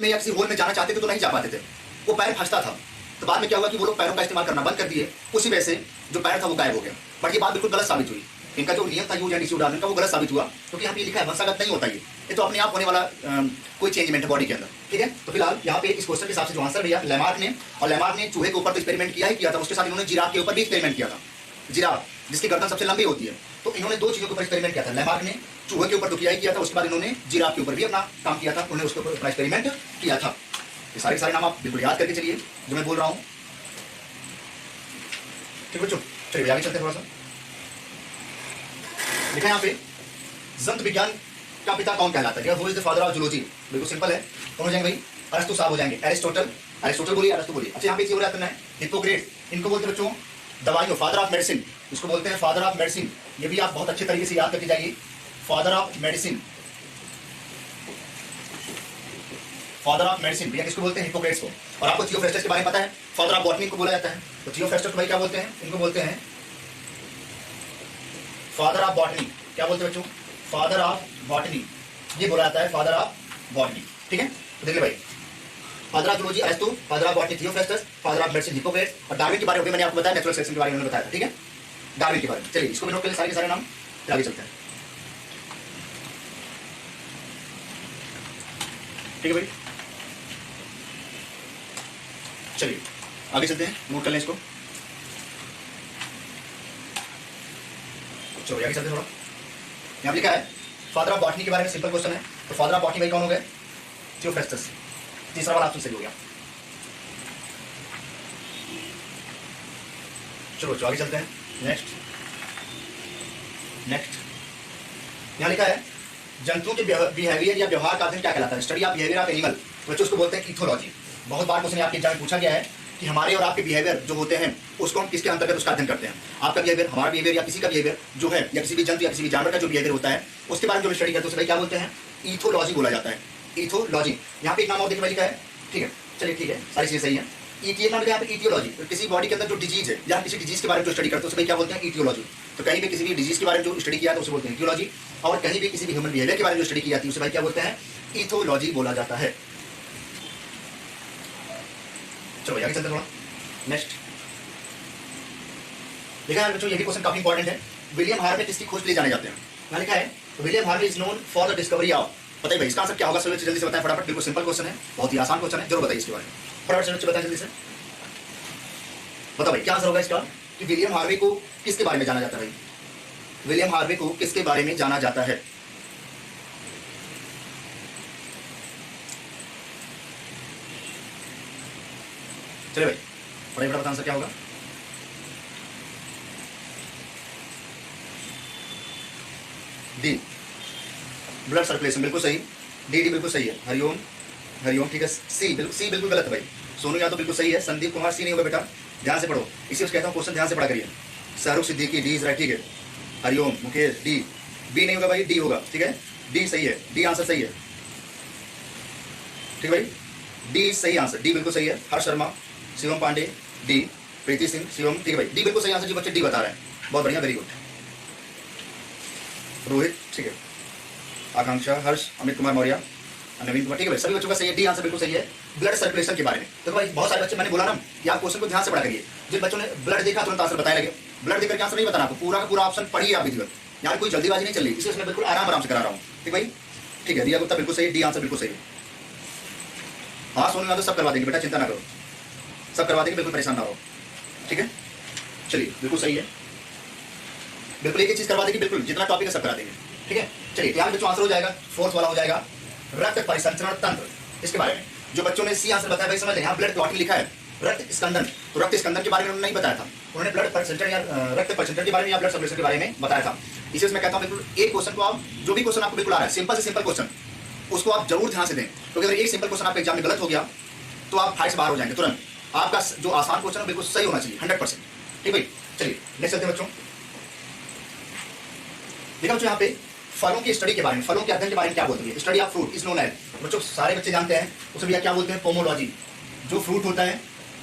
में या किसी होल में जाना चाहते थे तो नहीं जा पाते थे, वो पैर फंसता था। तो बाद में क्या हुआ कि वो लोग पैरों का इस्तेमाल करना बंद कर दिए, उसी वजह से जो पैर था वो गायब हो गया। बट ये बात बिल्कुल गलत साबित हुई, इनका जो नियम था यूज एंड डिस्यूज डालने का वो गलत साबित हुआ, क्योंकि यहाँ पे लिखा है वंशागत नहीं होता ये तो अपने आप होने वाला कोई चेंजमेंट है बॉडी के अंदर। ठीक है, तो फिलहाल यहाँ पे इस क्वेश्चन के हिसाब से जो आंसर भैया लेमार्क ने चूहे के ऊपर तो एक्सपेरिमेंट किया ही किया था, उसके साथ इन्होंने जिराफ के ऊपर भी एक्सपेरिमेंट किया था। जिराफ जिसकी गर्दन सबसे लंबी होती है, तो इन्होंने दो चीजों के ऊपर एक्सपेरिमेंट किया था। लेमार्क ने चूहे के ऊपर तो किया ही किया था, उसके बाद इन्होंने जिराफ के ऊपर भी अपना काम किया था, उन्होंने उसके ऊपर एक्सपेरिमेंट किया था। ये सारे नाम आप बिल्कुल याद करके चलिए जो मैं बोल रहा हूँ। ठीक बच्चों, चलिए आगे चलते हैं। थोड़ा सा लिखा है यहाँ पे, जंतु विज्ञान का पिता कौन कहलाता है? Who is the father of zoology? बिल्कुल सिंपल है, कौन हो जाएंगे भाई? अरस्तु साहब हो जाएंगे। एरिस्टोटल बोलिए, अरस्तु बोलिए। अच्छा यहाँ पे हो जाता है हिप्पोक्रेट, इनको बोलते हैं बच्चों दवाइयों, फादर ऑफ मेडिसिन, इसको बोलते हैं फादर ऑफ मेडिसिन। ये भी आप बहुत अच्छे तरीके से याद करके जाइए, father of medicine, father of medicine भैया किसको बोलते हैं? हिप्पोक्रेट्स को। और आपको थियोफ्रास्टस के बारे में पता है, फादर ऑफ बॉटनी को बोला जाता है। तो थियोफ्रास्टस को भाई क्या बोलते हैं? इनको बोलते हैं फादर ऑफ बॉटनी। क्या बोलते हैं बच्चों? फादर ऑफ बॉटनी, ये बोला जाता है फादर ऑफ बॉटनी। ठीक है, तो देखिए भाई, father of zoology Aristo, father of botany Theophrastus, father of medicine Hippocrates, और डार्विन के बारे में मैंने आपको बताया, नेचुरल सिलेक्शन के बारे में मैंने बताया। ठीक है, डार्विन के बारे में। चलिए इसको भी नोट कर ले, सारे के सारे नाम, आगे चलते हैं। ठीक है भाई, चलिए आगे चलते हैं, नोट कर लें इसको। चलो आगे चलते हैं। थोड़ा यहाँ लिखा है फादर ऑफ बॉटनी के बारे में, सिंपल क्वेश्चन है। तो फादर ऑफ बॉटनी भाई कौन हो गए? थियोफ्रास्टस। तीसरा वाला ऑप्शन सही हो गया। चलो आगे चलते हैं। नेक्स्ट यहाँ लिखा है जंतुओं के बिहेवियर या व्यवहार का अध्ययन क्या कहलाता है? Study of behaviour of animal, बच्चों उसको बोलते हैं इथोलॉजी। बहुत बार क्वेश्चन आपके एग्जाम में पूछा गया है कि हमारे और आपके बिहेवियर जो होते हैं उसको हम किसके अंतर्गत उसका अध्ययन करते हैं। आपका बिहेवियर, हमारा बिहेवियर, या किसी का बिहेवियर जो है, या किसी भी जंतु या किसी भी जानवर का जो बिहेवियर होता है उसके बारे में जो स्टडी करते हैं उसे क्या बोलते हैं? इथोलॉजी बोला जाता है। इथोलॉजी। यहाँ पे एक नाम और देखिए लिखा है। ठीक है, चलिए ठीक है, सारी चीजें सही है। नाम यहाँ पे इथियोलॉजी, किसी बॉडी के अंदर जो डिजीज है या किसी डिजीज के बारे में जो स्टडी करते हैं उसे क्या बोलते हैं? इथियोलॉजी। तो कहीं भी किसी भी डिजीज के बारे में जो स्टडी किया है तो उसे बोलते हैं इथियोलॉजी, और कहीं भी किसी भी ह्यूमन बिहेवियर के बारे में जो स्टडी की जाती है उसे भाई क्या बोलते हैं? इथोलॉजी बोला जाता है। चलो आगे चलते हैं। थोड़ा नेक्स्ट देखा है बच्चों, ये भी क्वेश्चन काफी इंपॉर्टेंट है। विलियम हार्वे किसकी खोज के लिए जाने जाते हैं? यहाँ लिखा है William Harvey is known for the discovery of, बताइए भाई इसका आंसर क्या होगा? जल्दी से बताएं फटाफट, बिल्कुल सिंपल क्वेश्चन है, बहुत ही आसान क्वेश्चन है, जरूर बताइए इसके बारे में फटाफट से बताएं जल्दी से। बताओ भाई क्या आंसर होगा इसका कि विलियम हार्वे को किसके बारे में जाना जाता है? भाई विलियम हार्वे को किसके बारे में जाना जाता है? चलिए भाई बड़ा बड़ा आंसर क्या होगा? डी, ब्लड सर्कुलेशन, बिल्कुल सही। डी बिल्कुल सही है। हरिओम हरिओम, ठीक है। सी बिल्कुल गलत है भाई। सोनू यादव बिल्कुल सही है। संदीप कुमार सी नहीं होगा बेटा, ध्यान से पढ़ो, इसी कहता हूँ क्वेश्चन ध्यान से पढ़ा करिए। Shahrukh Siddiqui, D is right, ठीक है। हरिओम मुकेश, डी। बी नहीं होगा भाई, डी होगा, ठीक है। डी सही है, डी आंसर सही है, ठीक है भाई, डी सही आंसर, डी बिल्कुल सही है। हर्ष शर्मा, शिवम पांडे, डी। प्रीति सिंह, शिवम, ठीक है भाई, डी बिल्कुल सही आंसर। जो बच्चे डी बता रहे हैं बहुत बढ़िया, वेरी गुड। रोहित, ठीक है। आकांक्षा, हर्ष, अमित कुमार मौर्य, नवीन कुमार, ठीक है भाई, सभी बच्चों का सही है, डी आंसर बिल्कुल सही है। ब्लड सर्कुलेशन के बारे में देखो भाई, बहुत सारे बच्चे, मैंने बोला ना कि आप क्वेश्चन को ध्यान से पढ़ा करिए। जिन बच्चों ने ब्लड देखा तुरंत आंसर बताने लगे, ब्लड देखकर आंसर नहीं बताना आपको, पूरा का पूरा ऑप्शन पढ़िए आप विधिवत। यहाँ कोई जल्दीबाजी नहीं चल रही, इसलिए मैं बिल्कुल आराम से करा रहा हूँ, ठीक भाई, ठीक है। रिया गुप्ता बिल्कुल सही, डी आंसर बिल्कुल सही है। हाँ सोनू यादव सब करवा देंगे बेटा, चिंता ना करो, सब करवा देंगे, बिल्कुल परेशान ना हो, ठीक है। चलिए बिल्कुल सही है, बिल्कुल एक ही चीज करवा देंगे, बिल्कुल जितना टॉपिक है सब करा देंगे, ठीक है। चलिए यहाँ पे जो आंसर हो जाएगा फोर्थ वाला हो जाएगा रक्त परिसंचरण तंत्र। इसके बारे में जो बच्चों ने सी आंसर बताया भाई समझ लें, यहाँ ब्लड क्लॉटिंग लिखा है, रक्त स्कंदन, तो रक्त स्कंदन के बारे में उन्होंने नहीं बताया था, उन्होंने ब्लड परिसंचरण या रक्त परिसंचरण के बारे में या ब्लड सर्कुलेशन के बारे में बताया था। इसी मैं कहता हूँ बिल्कुल एक क्वेश्चन को आप, जो भी क्वेश्चन आपको बिल्कुल आ रहा है सिंपल से सिंपल क्वेश्चन, उसको आप जरूर ध्यान से दें, क्योंकि अगर एक सिंपल क्वेश्चन आपके एग्जाम में गलत हो गया तो आप फाइट से बाहर हो जाएंगे तुरंत। आपका जो आसान क्वेश्चन है बिल्कुल सही होना चाहिए 100%, ठीक भाई। चलिए नेक्स्ट चलते हैं बच्चों। देखा बच्चों यहाँ पे फलों की स्टडी के बारे में, फलों के अध्ययन के बारे में क्या बोलते हैं? Study of fruit is known as, बच्चों सारे बच्चे जानते हैं उसे भैया क्या बोलते हैं? पोमोलॉजी। जो फ्रूट होता है,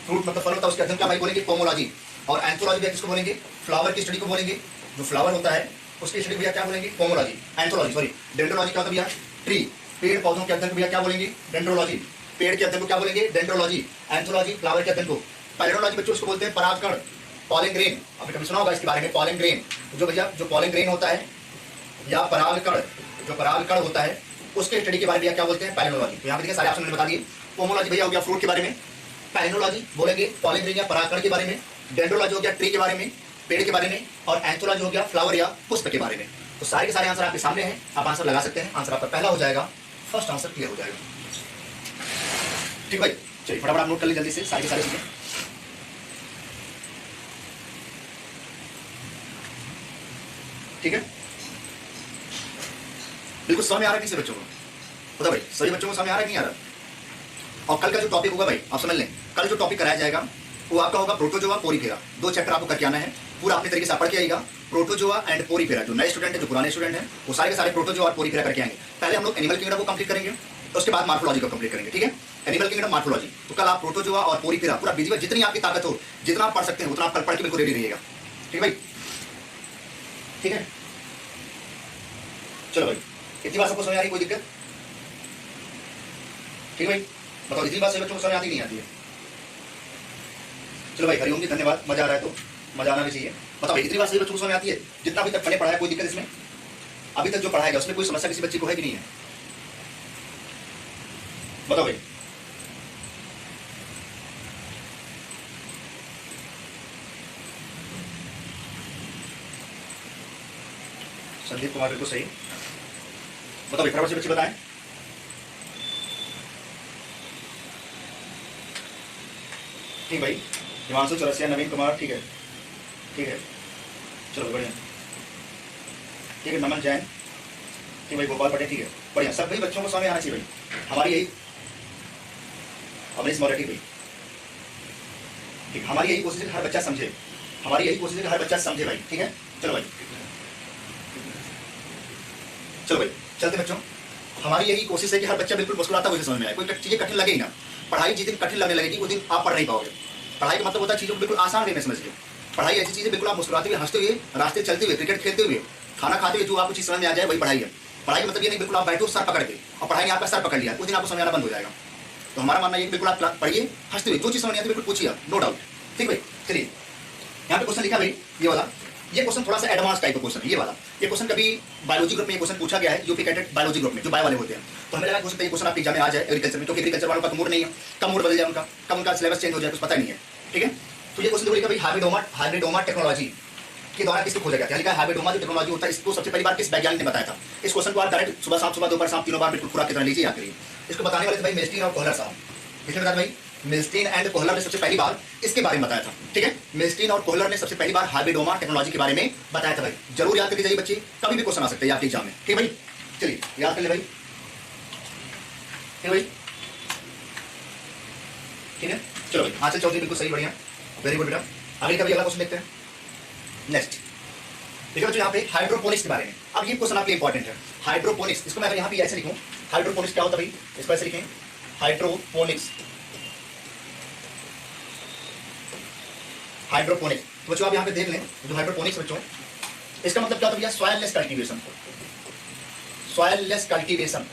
फ्रूट मतलब फल होता है, उसके अध्ययन क्या भाई बोलेंगे? पोमोलॉजी। और एंथोलॉजी भैया किसको बोलेंगे? फ्लावर की स्टडी को बोलेंगे, जो फ्लावर होता है उसकी स्टडी भैया क्या बोलेंगे? पोमोलॉजी। एंथोलॉजी, सॉरी डेंड्रोलॉजी क्या होता है भैया? ट्री, पेड़ पौधों के अध्ययन को भैया क्या बोलेंगे? डेंड्रोलॉजी। पेड़ के अध्ययन को क्या बोलेंगे? डेंड्रोलॉजी। एंथोलॉजी फ्लावर के अध्ययन को। पैलिनोलॉजी बच्चों उसको बोलते हैं परागकण, पॉलन ग्रेन। आपने कभी सुना होगा इसके बारे में, पॉलन ग्रेन। जो भैया जो पॉलन ग्रेन होता है या परागकण, जो परागकण होता है उसके स्टडी के बारे में क्या बोलते हैं? पैलिनोलॉजी। तो यहाँ पे देखिए सारे ऑप्शन मैंने बता दिए। पोमोलॉजी भैया हो गया फ्रूट के बारे में, पैलिनोलॉजी बोलेंगे पॉलन ग्रेन या परागकण के बारे में, डेंड्रोलॉजी हो गया ट्री के बारे में, पेड़ के बारे में, और एंथोलॉजी हो गया फ्लावर या पुष्प के बारे में। तो सारे के सारे आंसर आपके सामने हैं, आप आंसर लगा सकते हैं। आंसर आपका पहला हो जाएगा, फर्स्ट आंसर क्लियर हो जाएगा। ठीक भाई, चलिए फटाफट आप नोट कर लीजिए जल्दी से सारी चीजें। ठीक है, बिल्कुल समझ में आ रहा है किसी बच्चों को? बता भाई, सभी बच्चों को समझ आ रहा है कि नहीं आ रहा? और कल का जो टॉपिक होगा भाई आप समझ लें, कल जो टॉपिक कराया जाएगा वो आपका होगा प्रोटोजोआ पोरीफेरा। 2 चैप्टर आपको करके आना है, पूरा अपने तरीके से पढ़ के आएगा। प्रोटोजोआ एंड पोरीफेरा, जो नए स्टूडेंट है जो पुराने स्टूडेंट हैं वो सारे के सारे प्रोटोजोआ और पोरीफेरा करके आएंगे। पहले हम लोग एनिमल किंगडम को कंप्लीट करेंगे, उसके बाद मार्फोलॉजी को कंप्लीट करेंगे। ठीक है, एनिमल किंगडम मार्फोलॉजी। तो कल आप प्रोटोजोआ और पोरीफेरा पूरा बिजी, जितनी आपकी ताकत हो, जितना आप पढ़ सकते हैं उतना आप कल पढ़ के बिल्कुल रेडी रहिएगा। ठीक है भाई, ठीक है, चलो भाई, इतनी बात सबको समझ आ रही, कोई दिक्कत? ठीक है भाई, बताओ इतनी बात से बच्चों को समझ आती नहीं आती है? चलो भाई, हरिओम जी धन्यवाद, मजा आ रहा है तो मजा आना भी चाहिए। बताओ इतनी बात सही बच्चों को समझ आती है? जितना अभी तक मैंने पढ़ाया कोई दिक्कत इसमें? अभी तक जो पढ़ाएगा उसमें कोई समस्या किसी बच्चे को है कि नहीं है? बताओ भाई। संदीप कुमार बिल्कुल सही। बताओ भाई, फटाफट से बच्चे बताएं। ठीक भाई, हिमांशु चौरसिया, नवीन कुमार, ठीक है, ठीक है, चलो बढ़िया, ठीक है, नमन जैन, ठीक भाई, गोपाल पटेल, ठीक है, बढ़िया। सब भाई बच्चों को समझ आना चाहिए भाई, हमारी यही अमरीश मौर्य, ठीक भाई, ठीक, हमारी यही कोशिश है कि हर बच्चा समझे, हमारी यही कोशिश है कि हर बच्चा समझे भाई। ठीक है, चलो भाई, चलो भाई चलते बच्चों, हमारी यही कोशिश है कि हर बच्चा बिल्कुल मुस्कुराता हुआ समझ में आए। कोई चीजें कठिन लगे ही ना, पढ़ाई जिस दिन कठिन लगने लगेगी उस दिन आप पढ़ नहीं पाओगे। पढ़ाई का मतलब होता है चीजों को बिल्कुल आसान वे में समझिए। पढ़ाई ऐसी चीज है बिल्कुल आप मुस्कुराते हुए, हंसते हुए, रास्ते चलते हुए, क्रिकेट खेलते हुए, खाना खाते हुए जो आपको चीज समझ में आ जाए वही पढ़ाई है। पढ़ाई का मतलब ये नहीं बिल्कुल आप बैठो सर पकड़ के और पढ़ाई ने आपका सर पकड़ लिया, उस दिन आपको समझ आना बंद हो जाएगा। तो हमारा मानना ये बिल्कुल आप पढ़िए हंसते हुए, जो चीज समझ नहीं आती बिल्कुल पूछिए, नो डाउट। ठीक भाई, चलिए यहाँ पे क्वेश्चन लिखा भाई ये वाला, ये क्वेश्चन थोड़ा सा एडवांस टाइप का क्वेश्चन है ये वाला। ये क्वेश्चन कभी बायोलॉजी ग्रुप में ये क्वेश्चन पूछा गया है, यूपी कैडेट बायोलॉजी ग्रुप में जो बायो वाले होते हैं। तो हमें लगा हो सकता है ये क्वेश्चन आपके एग्जाम में आ जाए एग्रीकल्चर में, क्योंकि एग्रीकल्चर वालों का तो मूड नहीं है, कब मूड बदल जाए उनका, कब उनका सिलेबस चेंज हो जाए कुछ पता नहीं है। ठीक है, तो ये क्वेश्चन देखो लिखा भाई हाइब्रिडोमा टेक्नोलॉजी के द्वारा किसको खोजा गया था? लिखा हाइब्रिडोमा जो टेक्नोलॉजी होता है इसको सबसे पहली बार किस वैज्ञानिक ने बताया था? इस क्वेश्चन को आप डायरेक्ट सुबह शाम दोपहर शाम तीनों बार बिल्कुल खुराक की तरह लीजिए याद करिए। इसको बताने वाले थे भाई मिल्स्टीन और कोहलर साहब। किसने बताया भाई? मिल्स्टीन एंड कोहलर ने सबसे पहली बार इसके बारे में बताया था। ठीक है, मिल्स्टीन और कोहलर ने सबसे पहली बार हाइब्रिडोमा टेक्नोलॉजी के बारे में बताया था भाई। जरूर याद करके जाइए बच्चे, कभी भी क्वेश्चन आ सकते हैं आपके एग्जाम में। ठीक है भाई, चलिए याद कर ले भाई। ठीक है भाई, ठीक है, चलो भाई आंचल चौधरी बिल्कुल सही, बढ़िया, वेरी गुड बेटा। आगे का भी अगला क्वेश्चन देखते हैं। नेक्स्ट देखिए बच्चों यहाँ पे हाइड्रोपोनिक्स के बारे में। अब ये क्वेश्चन आपके इंपॉर्टेंट है, हाइड्रोपोनिक्स। इसको मैं अगर यहाँ पे ऐसे लिखूं, हाइड्रोपोनिक्स क्या होता है भाई? इसको ऐसे लिखें, हाइड्रोपोनिक्स। हाइड्रोपोनिक्स तो बच्चों आप यहाँ पे देख लें, जो हाइड्रोपोनिक्स बच्चों इसका मतलब क्या होता है भैया? Soilless cultivation. Soilless cultivation,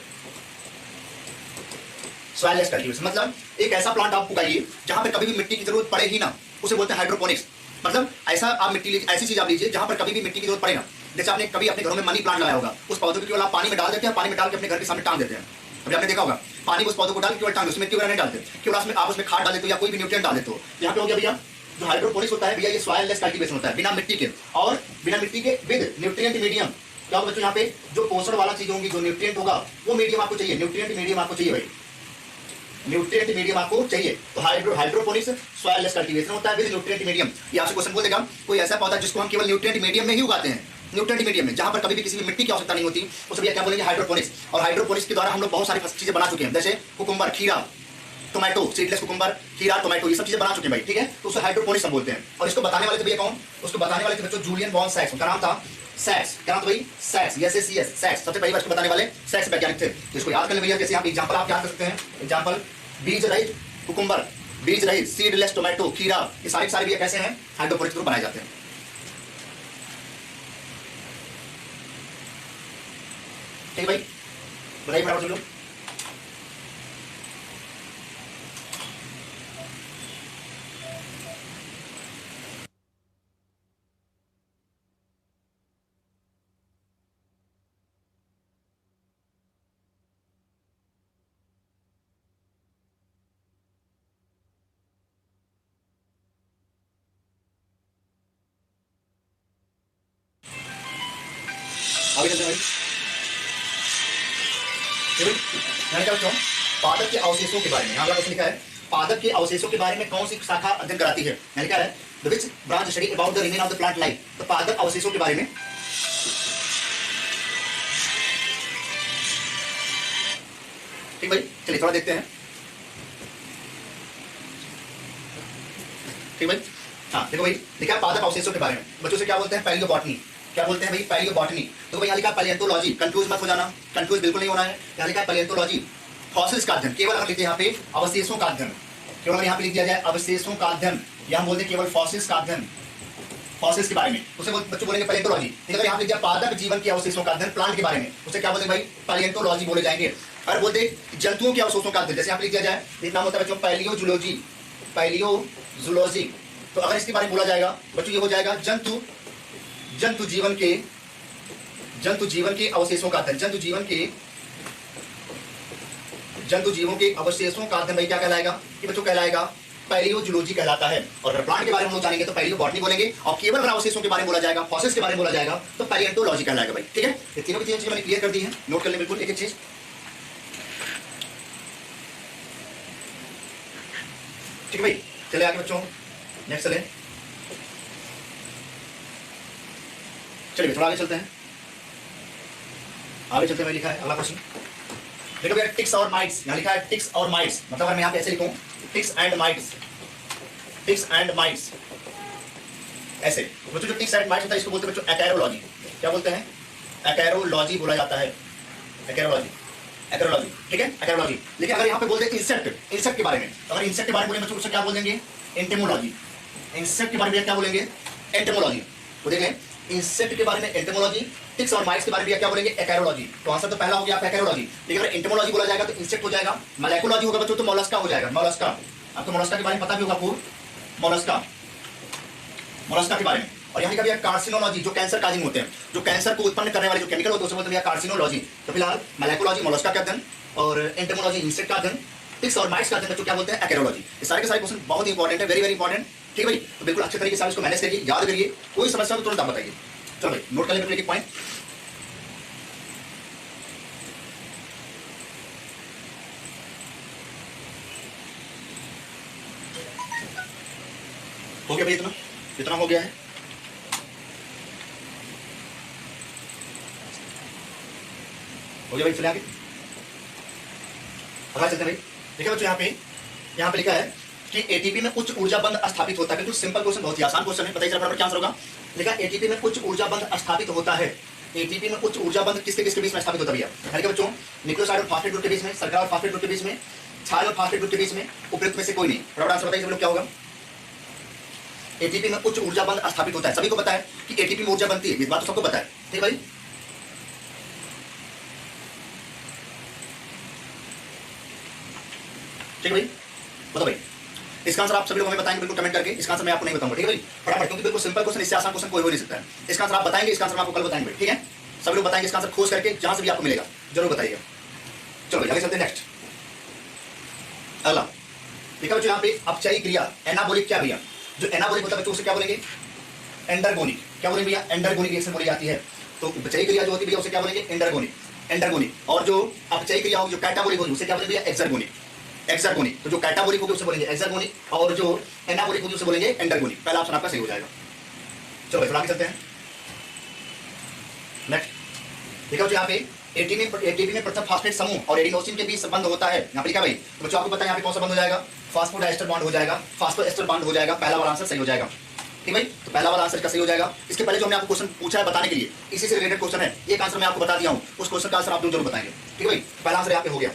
soilless cultivation मतलब एक ऐसा प्लांट आप उगाइए जहां पर कभी भी मिट्टी की जरूरत पड़े ही ना, उसे बोलते हैं हाइड्रोपोनिक्स। मतलब ऐसा आप मिट्टी लीजिए, ऐसी चीज आप लीजिए जहां पर कभी भी मिट्टी की जरूरत पड़े ना। जैसे आपने कभी अपने घरों में मनी प्लांट लगाया होगा, उस पौधे को केवल आप पानी में डाल देते हैं, पानी में डाल के अपने घर के सामने टांग देते हैं। अभी आपने देखा होगा, पानी उस पौधे को डाल केवल टांग, उसमें मिट्टी वगैरह नहीं डालते, केवल उसमें आप उसमें खाद डाल देते हो या कोई भी न्यूट्रिएंट डाल देते हो। यहाँ पे हो गया भैया जो हाइड्रोपोनिक्स होता है भैया, ये सॉइललेस कल्टीवेशन होता है, बिना मिट्टी के और बिना मिट्टी के विद न्यूट्रिएंट मीडियम। क्या बच्चों यहाँ पे जो पोषण वाला चीज होंगी, जो न्यूट्रिएंट होगा वो मीडियम आपको चाहिए, न्यूट्रिएंट मीडियम आपको चाहिए भाई, न्यूट्रिएंट मीडियम आपको चाहिए। तो हाइड्रोपोनिक्स सॉइललेस कल्टीवेशन होता है विद न्यूट्रिएंट मीडियम। ये आपसे क्वेश्चन बोल देगा कोई ऐसा पौधा जिसको हम केवल न्यूट्रिएंट मीडियम में ही उगाते हैं, न्यूट्रिएंट मीडियम में जहां पर कभी भी किसी भी मिट्टी की आवश्यकता नहीं होती, उसे भैया क्या बोलेंगे? हाइड्रोपोनिक्स। और हाइड्रोपोनिक्स के द्वारा हम लोग बहुत सारी चीजें बना चुके हैं, जैसे कुकुम्बर, खीरा, टोमेटो, सीडलेस कुकुम्बर, खीरा, टोमेटो, ये सब चीजें बना चुके हैं भाई। ठीक है, तो उसे हाइड्रोपोनिक्स हम बोलते हैं। और इसको बताने वाले थे भैया कौन? उसको बताने वाले थे बच्चों जूलियन वॉन सैक्स, उनका नाम था सैक्स। क्या नाम था भाई? सैक्स, SACS, सैक्स। सबसे पहली बार इसको बताने वाले सैक्स वैज्ञानिक थे। तो इसको याद कर ले भैया। जैसे यहाँ पे एग्जांपल आप याद कर सकते हैं, एग्जांपल बीज रहित कुकुम्बर, बीज रहित सीडलेस टोमेटो, खीरा, ये सारे सारे भैया कैसे हैं? हाइड्रोपोनिक्स के बनाए जाते हैं। ठीक है भाई, बताइए फटाफट चलो। आगे चलते हैं भाई। मैंने क्या बच्चों, पादप के अवशेषों के बारे में, यहाँ पर क्वेश्चन लिखा है पादप के अवशेषों के बारे में कौन सी शाखा अध्ययन कराती है। मैंने क्या है the which branch study about the remain of the plant life. तो पादप अवशेषों के बारे में, ठीक भाई। चलिए थोड़ा देखते हैं, ठीक भाई। हाँ देखो भाई, लिखा है पादप अवशेषों के बारे में, बच्चों से क्या बोलते हैं, पैलियोबॉटनी। क्या बोलते हैं भाई, पैलियोबॉटनी। तो भाई यहाँ लिखा है पैलियोंटोलॉजी, कंफ्यूज मत हो जाना, कंफ्यूज बिल्कुल नहीं होना है। यहाँ लिखा है पैलियोंटोलॉजी, फॉसिल्स का अध्ययन। केवल अगर लिखते हैं यहाँ पे अवशेषों का अध्ययन, केवल अगर यहाँ पे लिख दिया जाए अवशेषों का अध्ययन, या हम बोलते हैं केवल फॉसिल्स का अध्ययन, फॉसिल्स के बारे में, उसे बच्चों बोलेंगे पैलियोंटोलॉजी। लेकिन अगर यहाँ पे लिख दिया पादप जीवन के अवशेषों का अध्ययन, प्लांट के बारे में, उसे क्या बोलेंगे भाई, पैलियोंटोलॉजी बोले जाएंगे। अगर बोलते जंतुओं के अवशेषों का अध्ययन, जैसे यहाँ पे लिख दिया जाए, एक नाम होता है बच्चों पैलियोजूलॉजी, पैलियोजूलॉजी। तो अगर इसके बारे में बोला जाएगा बच्चों, ये हो जाएगा जंतु जीवन के अवशेषों का अध्ययन, जंतु जीवों के अवशेषों का अध्ययन भाई क्या कहलाएगा, ये बच्चों कहलाएगा पैलियोजूलॉजी कहलाता है। और अगर प्लांट के बारे में हम जानेंगे तो पैलियोबॉटनी बोलेंगे, और केवल अगर अवशेषों के बारे में बोला जाएगा, फॉसिल्स के बारे में बोला जाएगा तो पैलियोंटोलॉजी कहलाएगा भाई। ठीक है, ये तीनों की चीजें मैंने क्लियर कर दी है, नोट कर ले बिल्कुल एक एक चीज। ठीक है भाई, चले आगे बच्चों, नेक्स्ट चले, चलिए थोड़ा आगे चलते हैं, आगे चलते हैं। लिखा है अगला क्वेश्चन, देखो भैया टिक्स और माइट्स। यहाँ लिखा है टिक्स और माइट्स, मतलब अगर मैं यहाँ पे ऐसे लिखूं टिक्स एंड माइट्स, ऐसे बच्चों जो टिक्स एंड माइट्स होता है इसको बोलते हैं बच्चों एक्रोलॉजी। क्या बोलते हैं, एक्रोलॉजी बोला जाता है, एक्रोलॉजी, ठीक है, एक्रोलॉजी। लेकिन अगर यहाँ पे बोलते हैं इंसेक्ट के बारे में, अगर इंसेक्ट के बारे में बोले बच्चों उससे क्या बोल देंगे, एंटेमोलॉजी। इंसेक्ट के बारे में क्या बोलेंगे, एंटेमोलॉजी। तो देखें इंसेक्ट के बारे में एंटेमोलॉजी, टिक्स और माइट्स के बारे में क्या बोलेंगे, एक्रोलॉजी। तो आंसर तो पहला हो गया आपका एक्रोलॉजी। लेकिन अगर एंटेमोलॉजी बोला जाएगा तो इंसेक्ट हो जाएगा, मोलेकुलॉजी होगा बच्चों तो मोलस्का हो जाएगा, मोलस्का। आपको मोलस्का के बारे में पता भी होगा पूर्व, मोलस्का के बारे में। और यहाँ का कार्सिनोलॉजी, जो कैंसर काजिंग होते हैं, जो कैंसर को उत्पन्न करने वाले जो केमिकल होते हैं उसे बोलते हैं कार्सिनोलॉजी। तो फिलहाल मोलेकुलॉजी मोलस्का का अध्ययन, और एंटेमोलॉजी इंसेक्ट का अध्ययन, टिक्स और माइट्स का अध्ययन बच्चों क्या बोलते हैं, एक्रोलॉजी। ये सारे के सारे क्वेश्चन बहुत इंपॉर्टेंट है, वेरी वेरी इंपॉर्टेंट। ठीक है भाई, तो बिल्कुल अच्छे तरीके से इसको मैनेज करिए, याद करिए, कोई समस्या तो तुरंत आप बताइए। चलो भाई नोट कर लेते हैं एक पॉइंट। हो गया भाई, इतना हो गया है। हो गया भाई, चले आगे अगला चलते हैं भाई। देखिए बच्चों यहाँ पे लिखा है कि एटीपी में उच्च ऊर्जा बंध स्थापित होता है। बिल्कुल सिंपल क्वेश्चन, बहुत ही आसान क्वेश्चन है, पता ही चला फटाफट क्या आंसर होगा। लिखा एटीपी में उच्च ऊर्जा बंध स्थापित होता है। एटीपी में उच्च ऊर्जा बंध किसके बीच में स्थापित होता है भैया, बच्चों न्यूक्लियोसाइड और फास्फेट ग्रुप के बीच में, शर्करा और फास्फेट ग्रुप के बीच में, क्षार और फास्फेट ग्रुप के बीच में, उपयुक्त में से कोई नहीं। फटाफट आंसर बताइए सब लोग क्या होगा। एटीपी में उच्च ऊर्जा बंध स्थापित होता है, सभी को पता है कि एटीपी में ऊर्जा बनती है, इस बात तो सबको पता है। ठीक भाई, ठीक भाई, बताओ भाई इसका आंसर आप सभी लोग हमें बताएंगे बिल्कुल कमेंट करके। इसका आंसर मैं आपको नहीं बताऊंगा, ठीक है भाई, फटाफट, क्योंकि बिल्कुल सिंपल क्वेश्चन, इससे आसान क्वेश्चन कोई हो नहीं सकता है। इसका आंसर आप बताएंगे, इसका आंसर मैं आपको कल बताएंगे, ठीक है, सभी लोग बताएंगे इसका आंसर खोज करके, जहां से भी आपको मिलेगा जरूर बताइएगा। चलो भाई आगे चलते हैं नेक्स्ट। अगला देखा बच्चों यहाँ पे अपचयी क्रिया, एनाबोलिक क्या भैया, जो एनाबोलिक होता है बच्चों उसे क्या बोलेंगे, एंडरगोनिक। क्या बोलेंगे भैया, एंडरगोनिक रिएक्शन बोली जाती है। तो उपचयी क्रिया जो होती है भैया उसे क्या बोलेंगे, एंडरगोनिक। और जो अपचयी क्रिया होगी, जो कैटाबोलिक होगी, उसे क्या बोलेंगे भैया, एक्सर्गोनिक। तो जो कैटाबोलिक होगी उसे बोलेंगे एक्सर्गोनिक, और जो एनाबोलिक होगी उसे बोलेंगे एंडरगोनिक। पहला ऑप्शन आपका सही हो जाएगा। चलो भाई थोड़ा आगे चलते हैं नेक्स्ट। देखो जो यहाँ पे एटीपी में प्रथम फास्फेट समूह और एडिनोसिन के बीच संबंध होता है। यहाँ पे लिखा भाई, तो बच्चों आपको पता है यहाँ पे कौन सा बंद हो जाएगा, फास्फोडाइस्टर बॉन्ड हो जाएगा, फास्फोएस्टर बॉन्ड हो जाएगा। पहला वाला आंसर सही हो जाएगा, ठीक भाई, तो पहला वाला आंसर का सही हो जाएगा। इसके पहले जो हमने आपको क्वेश्चन पूछा है बताने के लिए, इसी से रिलेटेड क्वेश्चन है, एक आंसर मैं आपको बता दिया हूँ, उस क्वेश्चन का आंसर आप जरूर बताएंगे, ठीक है भाई। पहला आंसर यहाँ पे हो गया।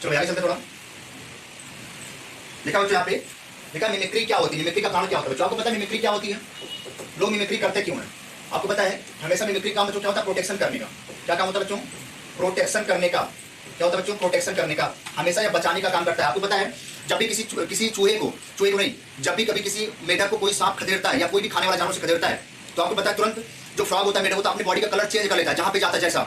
चलो आगे चलते थोड़ा। देखा बच्चों यहाँ पे देखा मिमिक्री क्या होती है, मिमिक्री का कारण क्या होता है बच्चों, आपको पता है मिमिक्री क्या होती है, लोग मिमिक्री करते क्यों है, आपको पता है। हमेशा मिमिक्री काम बच्चों क्या होता है, प्रोटेक्शन करने का। क्या काम होता है बच्चों, प्रोटेक्शन करने का। क्या होता है बच्चों, प्रोटेक्शन करने का, हमेशा यह बचाने का काम करता है। आपको पता है जब भी किसी चूहे को नहीं, जब भी कभी किसी मेढक को कोई सांप खदेड़ता है या कोई भी खाने वाला जानवर से खदेड़ता है, तो आपको पता है तुरंत जो फ्रॉग होता है, मेढक होता है, अपनी बॉडी का कलर चेंज कर लेता है जहां पे जाता है जैसा।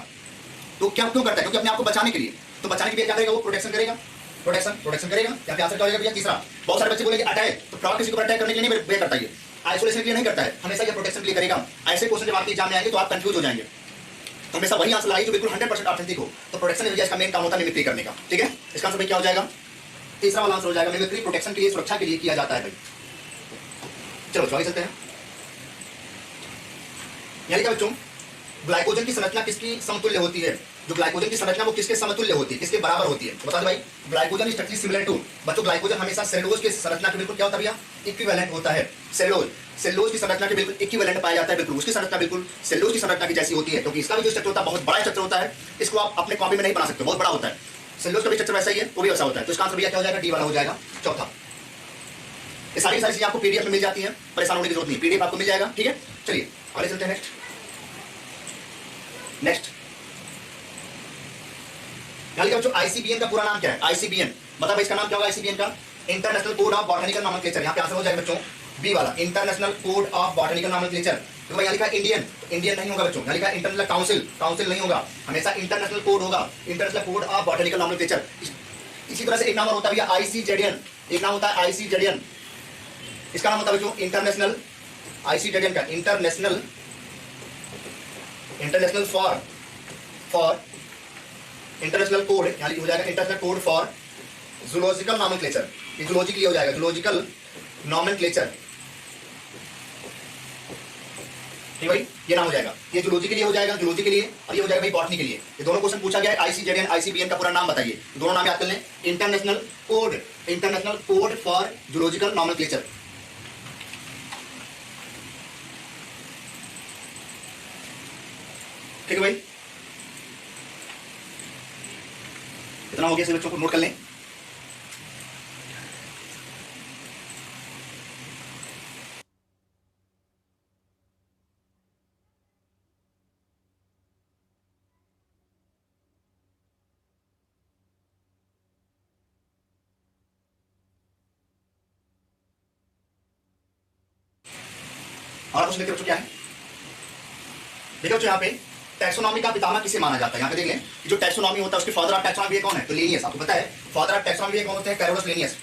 तो क्या क्यों करता है, क्योंकि अपने आप को बचाने के लिए। तो बचाने के लिए क्या करेगा, वो प्रोटेक्शन करेगा, प्रोटेक्शन करेगा। यहाँ पे आंसर क्या होगा भैया, तीसरा। बहुत सारे बच्चे बोलेंगे अटैक, तो फ्रॉग किसी को अटैक करने के लिए नहीं करता है, आइसोलेशन के लिए नहीं करता है, हमेशा ये प्रोटेक्शन के लिए करेगा। ऐसे क्वेश्चन जब आपके एग्जाम में आएंगे तो आप कंफ्यूज हो जाएंगे। हमेशा वही आंसर लगाइए जो बिल्कुल 100% ऑथेंटिक हो। तो प्रोटेक्शन एरिया इसका मेन काम होता है मिमिक्री करने का, ठीक है। इसका आंसर भाई क्या हो जाएगा, तीसरा वाला आंसर हो जाएगा, मिमिक्री प्रोटेक्शन के लिए, सुरक्षा के लिए किया जाता है भाई। चलो आगे चलते हैं। यानी क्या बच्चों, ग्लाइकोजन की संरचना किसकी समतुल्य होती है, जो ग्लाइकोजन की संरचना वो किसके समतुल्य होती है, किसके बराबर होती है, तो बता दो भाई। ग्लाइकोजन स्ट्रक्चरली सिमिलर टू, बच्चों ग्लाइकोजन हमेशा सेलुलोज की संरचना के बिल्कुल क्या होता है भैया, इक्विवेलेंट होता है। सेलुलोज की संरचना के बिल्कुल इक्विवेलेंट पाया जाता है, बिल्कुल उसकी संरचना बिल्कुल सेलुलोज की संरचना की जैसी होती है, क्योंकि इसका भी जो स्ट्रक्चर होता है बहुत बड़ा स्ट्रक्चर होता है, इसको आप अपने कॉपी में नहीं बना सकते, बहुत बड़ा होता है। सेलुलोज का भी स्ट्रक्चर वैसा ही है, वो भी वैसा होता है। तो इसका आंसर भैया क्या हो जाएगा, डी वाला हो जाएगा, चौथा। ये सारी चीजें आपको पीडीएफ में मिल जाती है, परेशान होने की जरूरत नहीं, पीडीएफ आपको मिल जाएगा, ठीक है। चलिए आगे चलते हैं। नेक्स्ट बच्चों, आईसीबीएन का पूरा नाम क्या है, आईसीबीएन बता भाई, इसका नाम क्या होगा आईसीबीएन का, international code of botanical nomenclature. यहाँ पे आंसर हो जाएगा बच्चों बी वाला, international code of botanical nomenclature. तो भाई यहाँ लिखा इंडियन, तो इंडियन नहीं होगा बच्चों, यहाँ लिखा इंटरनेशनल काउंसिल, काउंसिल नहीं होगा, हमेशा इंटरनेशनल कोड होगा, international code of botanical nomenclature. इसी तरह से एक नाम और होता है भैया आईसीजेडियन, एक नाम होता है आईसीजेडियन, इसका नाम होता है बच्चों इंटरनेशनल, आईसीजेडियन का international, international for international code, यहाँ हो जाएगा international code for zoological nomenclature, ये जूलॉजी के लिए हो जाएगा, जूलॉजिकल नॉमेनक्लेचर, ठीक भाई, ये नाम हो जाएगा, ये जूलॉजी के लिए हो जाएगा, जूलॉजी के लिए, और ये हो जाएगा भाई बॉटनी के लिए। ये दोनों क्वेश्चन पूछा गया है, आईसीजेडियन आईसीबीएन का पूरा नाम बताइए, दोनों नाम याद कर लें, international code for zoological nomenclature. ठीक है भाई, इतना हो गया, सभी बच्चों को नोट कर लें। और कुछ देखिए बच्चों क्या है, देखिए बच्चों यहाँ पे टैक्सोनॉमी का पितामह किसे माना जाता है, यहाँ पे देख लें कि जो टैक्सोनॉमी होता है उसके फादर ऑफ टैक्सोनॉमी कौन है, तो लिनियस, आपको पता है फादर ऑफ टैक्सोनॉमी कौन होते हैं, कैरोलस लिनियस।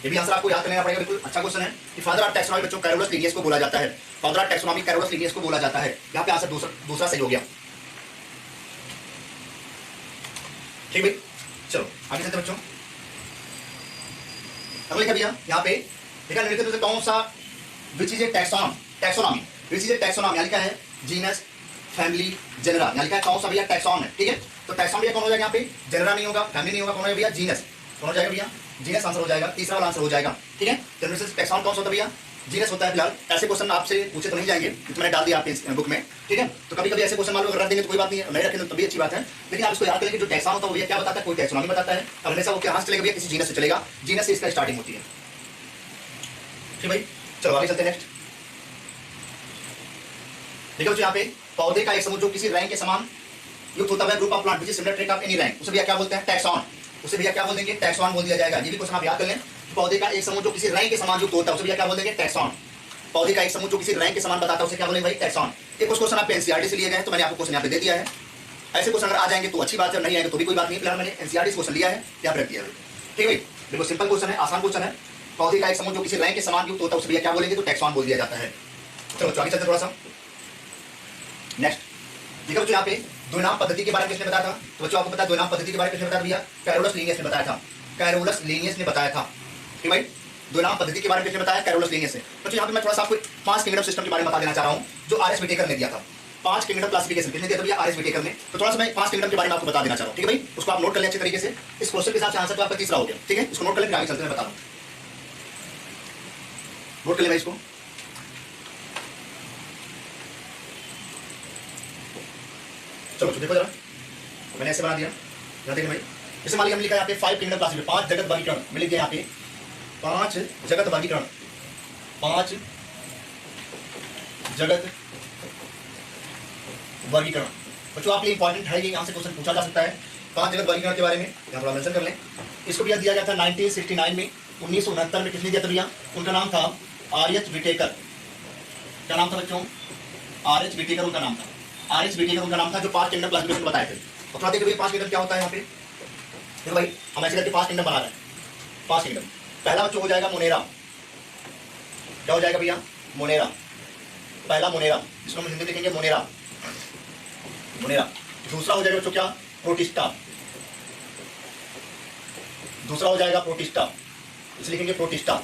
ये भी आंसर आपको याद करना पड़ेगा, बिल्कुल अच्छा क्वेश्चन है कि फादर ऑफ टैक्सोनॉमी बच्चों कैरोलस लिनियस को बोला जाता है, father of taxonomy Carolus Linnaeus को बोला जाता है। यहाँ पे आंसर दूसरा सही हो गया, ठीक भाई। चलो आगे चलते बच्चों, अगले क्या भैया, यहाँ पे देखा कौन सा, which is a taxonomy, which is a taxonomy, यहाँ लिखा है जीनस, फैमिली, जेनरा, यहाँ लिखा है कौन सा भैया, टैक्सॉन है, ठीक है। तो टैक्सॉन भैया कौन हो जाएगा, यहाँ पे जेनरा नहीं होगा, फैमिली नहीं होगा, कौन हो जाएगा भैया, जीनस, कौन हो जाएगा भैया, जीनस आंसर हो जाएगा, तीसरा वाला आंसर हो जाएगा, ठीक है। तो टैक्सॉन कौन सा होता है भैया, जीनस होता है। फिलहाल ऐसे क्वेश्चन आपसे पूछे तो नहीं जाएंगे, क्योंकि मैंने डाल दिया आपके बुक में, ठीक है। तो कभी कभी ऐसे क्वेश्चन मान लो रख देंगे तो कोई बात नहीं है, नहीं रखें तो तभी अच्छी बात है, लेकिन आप इसको याद करें कि जो टैक्सॉन होता है वो क्या बताता है, कोई टैक्सोनॉमी बताता है, और हमेशा वो क्या से चलेगा भैया, किसी जीनस से चलेगा, जीनस से इसका स्टार्टिंग होती है, ठीक भाई। चलो आगे चलते हैं नेक्स्ट। देखो यहाँ पे पौधे का एक समूह जो किसी रैंक के समान युक्त होता है, group of plant which is similar trait of any rank, उसे भैया क्या बोलते हैं, टैक्सॉन, उसे भैया क्या बोल देंगे, टैक्सॉन बोल दिया जाएगा। ये भी क्वेश्चन आप याद कर लें, पौधे का एक समूह जो किसी रैंक के समान युक्त होता है उसे भैया क्या बोल देंगे, टैक्सॉन। पौधे का एक समूह जो किसी रैंक के समान बताता है उसे क्या बोलेंगे भाई, टैक्सॉन। ये कुछ क्वेश्चन आपके एनसीईआरटी से लिए गए हैं, तो मैंने आपको क्वेश्चन यहाँ पे दे दिया है। ऐसे क्वेश्चन अगर आ जाएंगे तो अच्छी बात है, नहीं आएंगे तो भी कोई बात नहीं, फिलहाल मैंने एनसीईआरटी से क्वेश्चन लिया है, यहाँ पे रख दिया है, ठीक है। देखो सिंपल क्वेश्चन है, आसान क्वेश्चन है, पौधे का एक समूह जो किसी रैंक के समान युक्त होता है उसे भैया क्या बोलेंगे, तो टैक्सॉन बोल दिया जाता है। चलो आगे चलते थोड़ा सा नेक्स्ट। देखो बच्चों यहाँ पे द्विनाम पद्धति के बारे में किसने बताया था, तो बच्चों आपको पता है द्विनाम पद्धति के बारे में किसने बताया भैया, कैरोलस लीनियस ने बताया था, कैरोलस लीनियस ने बताया था, ठीक भाई। द्विनाम पद्धति के बारे में किसने बताया, कैरोलस लीनियस ने। बच्चों यहाँ पे मैं थोड़ा सा आपको 5 किंगडम सिस्टम के बारे में बता देना चाह रहा हूँ, जो आरएस विटेकर ने दिया था। 5 किंगडम क्लासिफिकेशन किसने दिया था भैया, आरएस विटेकर ने। तो थोड़ा सा मैं 5 किंगडम के बारे में आपको बता देना चाह रहा हूँ, ठीक है भाई। उसको आप नोट कर लें अच्छे तरीके से, इस क्वेश्चन के हिसाब से आंसर तो आपका तीसरा हो गया, ठीक है। इसको नोट कर लें, आगे चलते हैं, बता दूँ, नोट कर लें इसको। चलो देखो जरा, मैंने ऐसे बना दिया, यहाँ देखिए भाई, जैसे मान लिया हमने लिखा यहाँ पे 5 किंगडम क्लासिफिकेशन, 5 जगत वर्गीकरण मिल गया यहाँ पे, 5 जगत वर्गीकरण, 5 जगत वर्गीकरण। बच्चों आपके लिए इंपॉर्टेंट है, ये यहाँ से क्वेश्चन पूछा जा सकता है 5 जगत वर्गीकरण के बारे में, यहाँ थोड़ा मेंशन कर लें। इसको भी दिया गया था 1969 में, 1969 में किसने दिया था भैया, उनका नाम था आर.एच. विटेकर। क्या नाम था बच्चों, आर.एच. विटेकर उनका नाम था, आर.एच. विटेकर उनका नाम था, जो 5 किंगडम क्लासिफिकेशन बताए थे। और थोड़ा देखिए 5 किंगडम क्या होता है यहाँ पे, देखो भाई हम ऐसे करके 5 किंगडम बना रहे हैं, 5 किंगडम। पहला बच्चों हो जाएगा मोनेरा, क्या हो जाएगा भैया, मोनेरा, पहला मोनेरा, इसको हम हिंदी लिखेंगे मोनेरा। मोनेरा। दूसरा हो जाएगा बच्चों क्या, प्रोटिस्टा। दूसरा हो जाएगा प्रोटिस्टा, इसे लिखेंगे प्रोटिस्टा।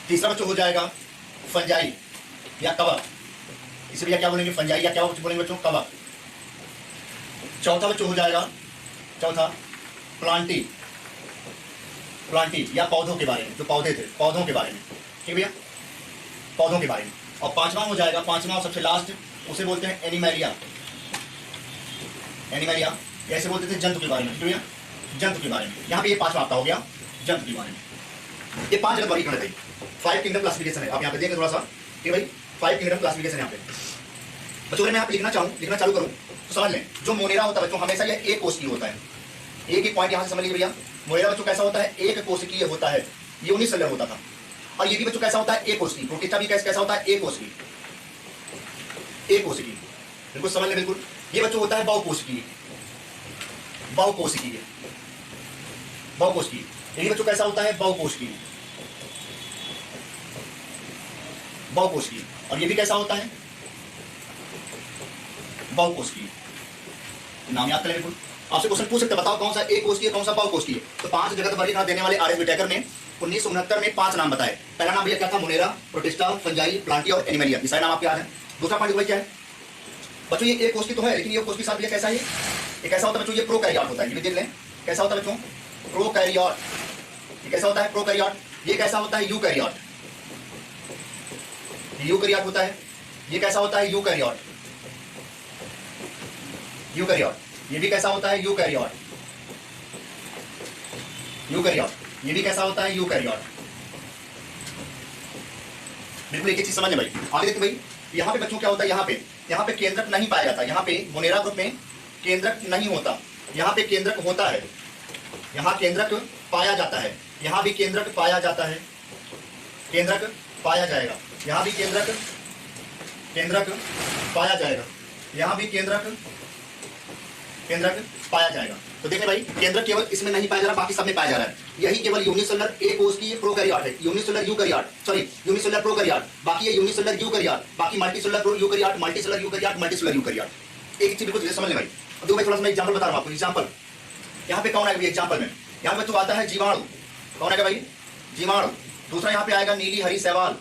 तीसरा बच्चों हो जाएगा फंजाई या कवक, इसे भैया क्या बोलेंगे, फंजाई या क्या बोलेंगे बच्चों, कवक। चौथा बच्चों हो जाएगा, चौथा प्लांटी, प्लांटी या पौधों के बारे में, जो पौधे थे पौधों के बारे में, ठीक भैया, पौधों के बारे में। और पांचवा हो जाएगा, पांचवा और सबसे लास्ट, उसे बोलते हैं एनिमेलिया। एनिमेलिया ऐसे बोलते थे जंतु के बारे में, ठीक भैया, जंतु के बारे में। यहाँ पे ये पांचवा आपका हो गया जंतु के बारे में। ये 5 जगह वर्गीकरण है, 5 किंगडम क्लासिफिकेशन है। आप यहाँ पे देखें थोड़ा सा कि भाई 5 किंगडम क्लासिफिकेशन यहाँ पे। बच्चों मैं यहाँ पे लिखना चालू करूँ तो समझ लें, जो मोनेरा होता है बच्चों हमेशा ये एक कोशिकीय होता है। एक ही पॉइंट यहाँ से समझ लीजिए भैया, मोनेरा बच्चों कैसा होता है, एक कोशिकीय होता है, यूनिसेलुलर होता था। और ये भी बच्चों कैसा होता है, एक कोशिकीय। प्रोटिस्टा भी कैसा होता है, एक कोशिकीय, एक कोशिकीय, बिल्कुल समझ लें बिल्कुल। ये बच्चों होता है बहुकोशिकीय, बहुकोशिकीय, बहुकोशिकीय। ये बच्चों कैसा होता है, बहुकोशिकीय, बहुकोशिकीय। और ये भी कैसा होता है, बहुकोशिकीय। नाम याद करें बिल्कुल। आपसे क्वेश्चन पूछ सकते हैं, बताओ कौन सा एक कोशिकीय कौन सा बहुकोशिकीय। तो 5 जगत वर्गीकरण देने वाले आर एस विटेकर ने 1969 में 5 नाम बताए। पहला नाम भैया क्या था, मोनेरा, प्रोटिस्टा, फंजाई, प्लांटी और एनिमेलिया। ये सारे नाम आपके याद है। दूसरा पॉइंट क्या है बच्चों, ये एक कोशिकीय तो है, लेकिन ये कोशिकीय के साथ भैया कैसा है, ये कैसा होता है बच्चों, ये प्रोकैरियोट होता है। ये देख लें कैसा होता है बच्चों, प्रोकैरियोट। ये कैसा होता है, प्रोकैरियोट। ये कैसा होता है, यूकैरियोट। यूकैरियोट होता है। ये कैसा होता है, यूकैरियोट, यूकैरियोट। ये भी कैसा होता है, यूकैरियोट, यूकैरियोट। ये भी कैसा होता है, यूकैरियोट। बिल्कुल एक ही चीज समझ भाई। आगे देखते भाई, यहाँ पे बच्चों क्या होता है, यहाँ पे केंद्रक नहीं पाया जाता। यहाँ पे मोनेरा ग्रुप में केंद्रक नहीं होता, यहाँ पे केंद्रक होता है। यहाँ केंद्रक पाया जाता है, यहाँ भी केंद्रक पाया जाता है, केंद्रक पाया जाएगा। यहाँ भी केंद्रक पाया जाएगा, यहाँ भी केंद्रक पाया जाएगा। तो देखिए भाई, केंद्रक केवल इसमें नहीं पाया जा रहा, बाकी सब में पाया जा रहा है। यही केवल यूनिसेलुलर एक कोशिकीय प्रोकैरियोट है, unicellular eukaryote, sorry unicellular prokaryote. बाकी ये यूनिसेलुलर यूकैरियोट, बाकी multicellular eukaryote, multicellular eukaryote, multicellular eukaryote. एक चीज बिल्कुल समझ ले भाई। अब भाई थोड़ा सा मैं एग्जांपल बता रहा हूं आपको। एग्जांपल यहाँ पे कौन आएगा एग्जांपल में, यहाँ पे बच्चों आता है जीवाणु। कौन आएगा भाई, जीवाणु। दूसरा यहाँ पे आएगा नीली हरी शैवाल,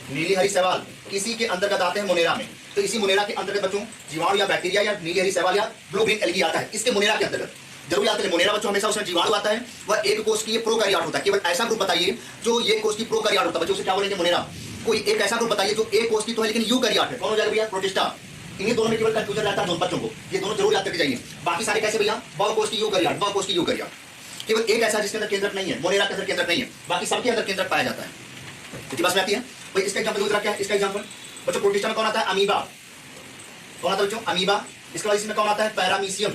नीली हरी शैवाल इसी के अंतर्गत आते हैं मोनेरा में। तो इसी मोनेरा के अंतर्गत बच्चों जीवाणु या बैक्टीरिया या नीली हरी शैवाल या ब्लू ग्रीन एल्गी आता है, इसके मोनेरा के अंतर्गत। जरूर याद करें, मोनेरा बच्चों हमेशा उसमें जीवाणु आता है, वह एक कोशिकीय प्रोकैरियोट होता है। केवल ऐसा ग्रुप बताइए जो ये कोशिकीय प्रोकैरियोट होता है, बच्चों उसे क्या बोलेंगे, मोनेरा। कोई एक ऐसा ग्रुप बताइए जो एक कोशिकीय तो है लेकिन यूकैरियोट है। कौन हो जाएगा भैया, प्रोटिस्टा। इन्हीं दोनों में केवल कंफ्यूजन रहता है दोनों बच्चों को, ये दोनों जरूर याद करके जाइए। बाकी सारे कैसे भैया, बहुकोशिकीय यूकैरियोट, बहुकोशिकीय यूकैरियोट। केवल एक ऐसा जिसके अंदर केंद्रक नहीं है, मोनेरा के अंदर केंद्रक नहीं है, बाकी सबके अंदर केंद्रक पाया जाता है। इतनी बात में आती है भाई। इसका एग्जांपल क्या है, इसका एग्जांपल बच्चों प्रोटिस्टा में कौन आता है, अमीबा। कौन आता है बच्चों, अमीबा। इसके बाद इसमें कौन आता है, पैरामीशियम।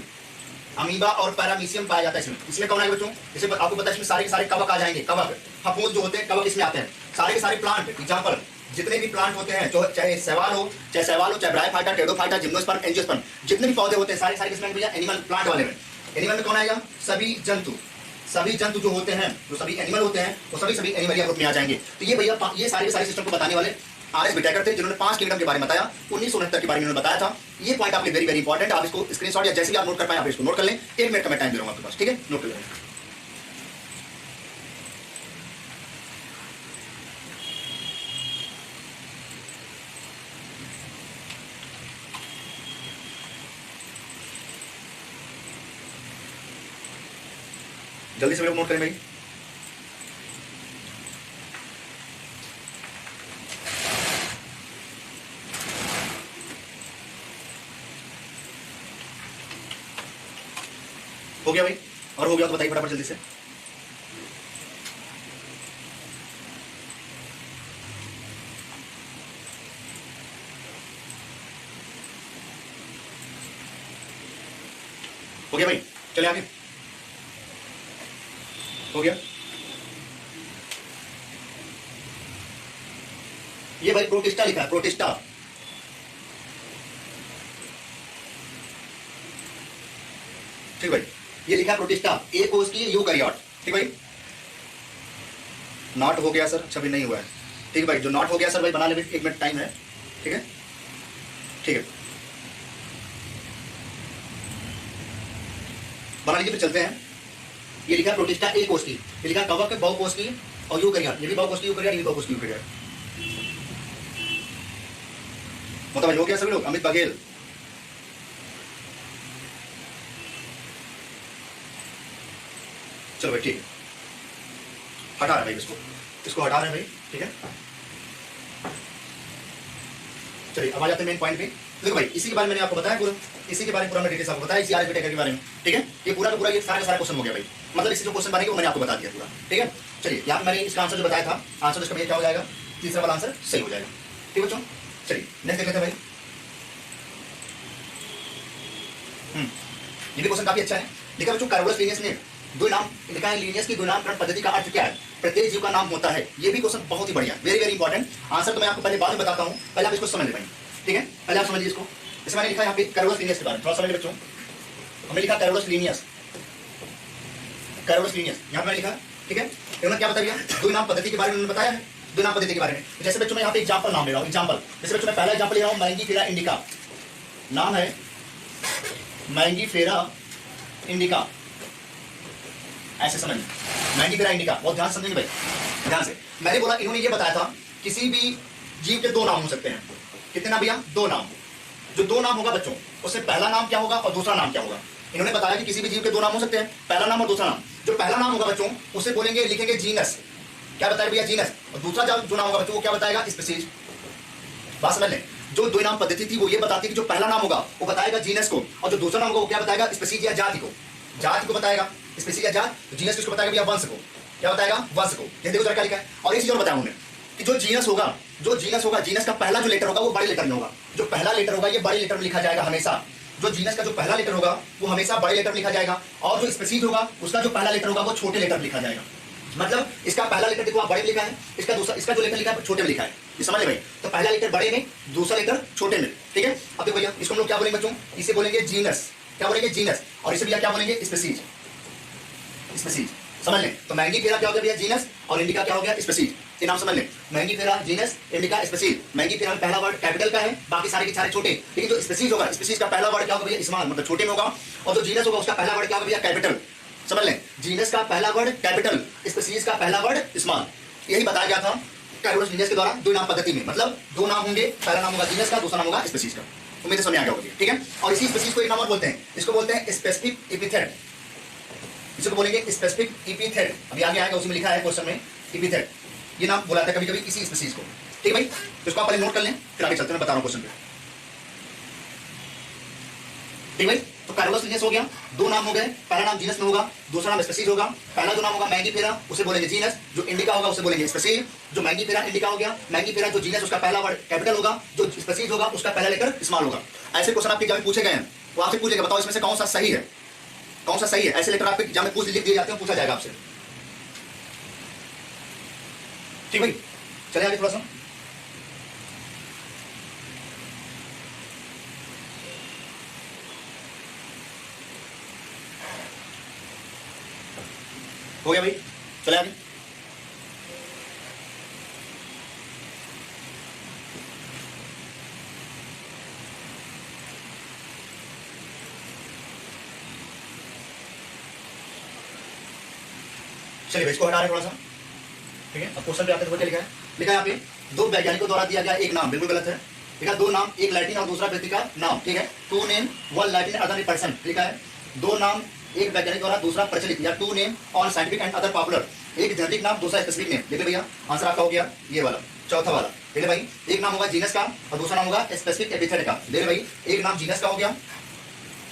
अमीबा और पैरामीशियम पाया जाता है इसमें। इसमें कौन आएगा बच्चों, जैसे आपको पता है इसमें सारे के सारे कवक आ जाएंगे, कवक फफूंद जो होते हैं कवक इसमें आते हैं। सारे के सारे प्लांट, एग्जांपल जितने भी प्लांट होते हैं, चाहे शैवाल हो, चाहे ब्रायोफाइटा, टेरिडोफाइटा, जिम्नोस्पर्म, एंजियोस्पर्म, जितने भी पौधे होते हैं सारे किसमें भैया, एनिमल प्लांट वाले में। एनिमल में कौन आएगा, सभी जंतु जो होते हैं, जो सभी एनिमल होते हैं, वो सभी एनिमलिया ग्रुप में आ जाएंगे। तो ये भैया ये सारे के सारे सिस्टम को बताने वाले आर एस विटेकर थे, जिन्होंने 5 किंगडम के बारे में बताया, 1969 के बारे में उन्होंने बताया था। ये पॉइंट आपके वेरी वेरी इंपॉर्टेंट है। आप इसको स्क्रीनशॉट या जैसे भी आप नोट कर पाए आप इसको नोट कर लें। 1 मिनट का मैं टाइम दे रहा हूं आपके पास, ठीक है, नोट कर लें। जल्दी से नोट करें भाई। हो गया भाई, और हो गया तो बताइए फटाफट जल्दी से। हो गया भाई, चले आगे। हो गया। ये भाई प्रोटिस्टा लिखा है, प्रोटिस्टा। ठीक भाई, ये लिखा है प्रोटिस्टा, एक कोशिकीय यूकैरियोट। ठीक भाई, नॉट हो गया सर, अच्छा भी नहीं हुआ है। ठीक है भाई, जो नॉट हो गया सर भाई बना ले, 1 मिनट टाइम है, ठीक है। ठीक है, बना लीजिए, फिर चलते हैं। ये लिखा है प्रोटिस्टा ए कोष्ठी, ये लिखा है कवक बहुकोष्ठी और यूकैरियोट, ये भी बहुकोष्ठी यूकैरियोट, ये भी बहुकोष्ठी यूकैरियोट। मतलब हो गया सभी लोग? अमित बघेल, चलो भाई ठीक है, हटा रहे भाई इसको हटा रहे भाई, ठीक है। चलिए अब आ जाते हैं मेन पॉइंट पे। देखो भाई इसी के बारे में मैंने आपको बताया पूरा, इसी के बारे में पूरा डिटेल्स आपको बताया, इसी आरबी टैगर के बारे में, ठीक है। ये पूरा का पूरा ये सारा का सारा क्वेश्चन हो गया भाई, मतलब इससे जो क्वेश्चन बनेगा वो मैंने आपको बता दिया पूरा, ठीक है। चलिए यहाँ पे मैंने इसका आंसर जो बताया था, आंसर इसका क्या हो जाएगा, तीसरा वाला आंसर सही हो जाएगा, ठीक बच्चों। चलिए नेक्स्ट देख लेते हैं भाई। ये भी क्वेश्चन काफी अच्छा है। लिखा बच्चों कैरोलस लीनियस ने दो नाम लिखा है, लीनियस की दो नामकरण पद्धति का अर्थ क्या है? प्रत्येक जीव का नाम होता है। ये भी क्वेश्चन बहुत ही बढ़िया, वेरी वेरी इंपॉर्टेंट। आंसर तो मैं आपको पहले बाद में बताता हूँ, पहले आप इसको समझ ले भाई, ठीक है। पहले आप समझिए इसको। इसमें मैंने लिखा है यहाँ पे कैरोलस लीनियस के बारे में, थोड़ा समझ बच्चों। हमने लिखा कैरोलस लीनियस, कैरोलस लीनियस यहाँ पे मैंने लिखा, ठीक है। इन्होंने क्या बताया, दो नाम पद्धति के बारे में उन्होंने बताया है, दो नाम पद्धति के बारे में। जैसे बच्चों मैं यहाँ पे एग्जाम्पल नाम ले रहा हूँ, एग्जाम्पल जैसे बच्चों मैं पहला एग्जाम्पल ले रहा हूँ, मैंगीफेरा इंडिका, नाम है मैंगीफेरा इंडिका, ऐसे समझ, मैंगीफेरा इंडिका, बहुत ध्यान से समझेंगे भाई, ध्यान से। मैंने बोला इन्होंने ये बताया था किसी भी जीव के दो नाम हो सकते हैं। कितने नाम भैया? दो नाम। जो दो नाम होगा बच्चों, उससे पहला नाम क्या होगा और दूसरा नाम क्या होगा। इन्होंने बताया कि किसी भी जीव के दो नाम हो सकते हैं, पहला नाम और दूसरा नाम। जो पहला नाम होगा बच्चों उसे बोलेंगे, लिखेंगे जीनस, क्या बताया भैया, जीनस। और दूसरा जो नाम होगा बच्चों वो क्या बताएगा, स्पीसीज। बात समझ लें, जो दो नाम पद्धति थी वो ये बताती कि जो पहला नाम होगा वो बताएगा जीनस को, और जो दूसरा नाम होगा वो क्या बताएगा, स्पीसीज या जाति को, जाति को बताएगा, स्पीसीज या जात। जीनस किसको बताएगा भैया, वंश को, क्या बताएगा, वंश को। ये देखो जरा क्या लिखा है। और इसी जो बताया उन्होंने कि जो जीनस होगा, जो जीनस होगा, जीनस का पहला जो लेटर होगा वो बड़े लेटर में होगा। जो पहला लेटर होगा ये बड़े लेटर में लिखा जाएगा हमेशा। जो जीनस का जो पहला लेटर होगा वो हमेशा बड़े लेटर में लिखा जाएगा, और जो स्पीसीज होगा उसका जो पहला लेटर होगा वो छोटे लेटर में लिखा जाएगा। मतलब इसका पहला लेटर देखो आप बड़े में लिखा है, इसका दूसरा, इसका जो लेटर लिखा है छोटे में लिखा है, ये समझ ले भाई। तो पहला लेटर बड़े में, दूसरा लेटर छोटे में, ठीक है। अब देखो भैया इसको हम लोग क्या बोलेंगे बच्चों, इसे बोलेंगे जीनस, क्या बोलेंगे, जीनस। और इसे भैया क्या बोलेंगे, स्पीसीज, स्पीसीज, समझ लें। तो मैंगीफेरा क्या हो गया भैया, जीनस, और इंडिका क्या हो गया, स्पीसीज। ये नाम समझ लें, Mangifera genus, indica species. Mangifera में पहला वर्ड कैपिटल का है, बाकी सारे के सारे छोटे, लेकिन जो स्पीसीज होगा, स्पीसीज का पहला वर्ड क्या होगा भैया, स्मॉल, मतलब छोटे में होगा। और जो जीनस होगा उसका पहला वर्ड क्या होगा भैया, कैपिटल, समझ लें। जीनस का पहला वर्ड कैपिटल, स्पीसीज का पहला वर्ड स्मॉल। यही बताया गया था कैरोलस लीनियस के द्वारा दो नाम पद्धति में। मतलब दो नाम होंगे, पहला नाम होगा जीनस का, दूसरा नाम होगा स्पीसीज का। उम्मीद है समझ आ गया होगा, ठीक है। और इसी स्पीसीज को एक नाम और बोलते हैं, इसको बोलते हैं स्पेसिफिक एपिथेट, इसको बोलेंगे स्पेसिफिक एपिथेट। अभी आगे आएगा, उसमें लिखा है क्वेश्चन में, एपिथेट, ये नाम बुलाता है कभी कभी किसी स्पीसीज को, ठीक है भाई। तो इसको आप पहले नोट कर लें, फिर आगे चलते हैं, मैं बता रहा हूं क्वेश्चन पे, ठीक भाई। तो कैरोलस लीनियस हो गया, दो नाम हो गए, पहला नाम जीनस में होगा, दूसरा नाम स्पीसीज होगा। पहला जो नाम होगा मैंगीफेरा उसे बोलेंगे जीनस, जो इंडिका होगा उसे बोलेंगे स्पीसीज। जो मैंगीफेरा इंडिका हो गया, मैंगीफेरा जो जीनस उसका पहला वर्ड कैपिटल होगा, जो स्पीसीज होगा उसका पहला लेटर स्मॉल होगा। ऐसे क्वेश्चन आपके एग्जाम में पूछे गए हैं, वो आपसे पूछेगा बताओ इसमें से कौन सा सही है, कौन सा सही है। ऐसे लेटर आपके एग्जाम में पूछ लिख दिए जाते हैं, पूछा जाएगा आपसे, ठीक भाई। चलिए आगे थोड़ा सा, हो गया भाई, चले आगे। चलिए भाई इसको हटा रहे थोड़ा सा, ठीक है। अब क्वेश्चन पे आते हैं, क्या लिखा है, लिखा है यहाँ पे दो वैज्ञानिकों द्वारा दिया गया एक नाम, बिल्कुल गलत है। लिखा दो नाम, एक लैटिन और दूसरा व्यक्ति का नाम, ठीक है। Two name one Latin other person, लिखा है दो नाम, एक वैज्ञानिक द्वारा दूसरा प्रचलित, या two name on scientific and other popular. एक जेनेटिक नाम, दूसरा स्पेसिफिक नेम। देखिए भैया आंसर आपका हो गया ये वाला, चौथा वाला। देखिए भाई एक नाम होगा जीनस का और दूसरा नाम होगा स्पेसिफिक एपिथेट का। देखिए भाई एक नाम जीनस का हो गया,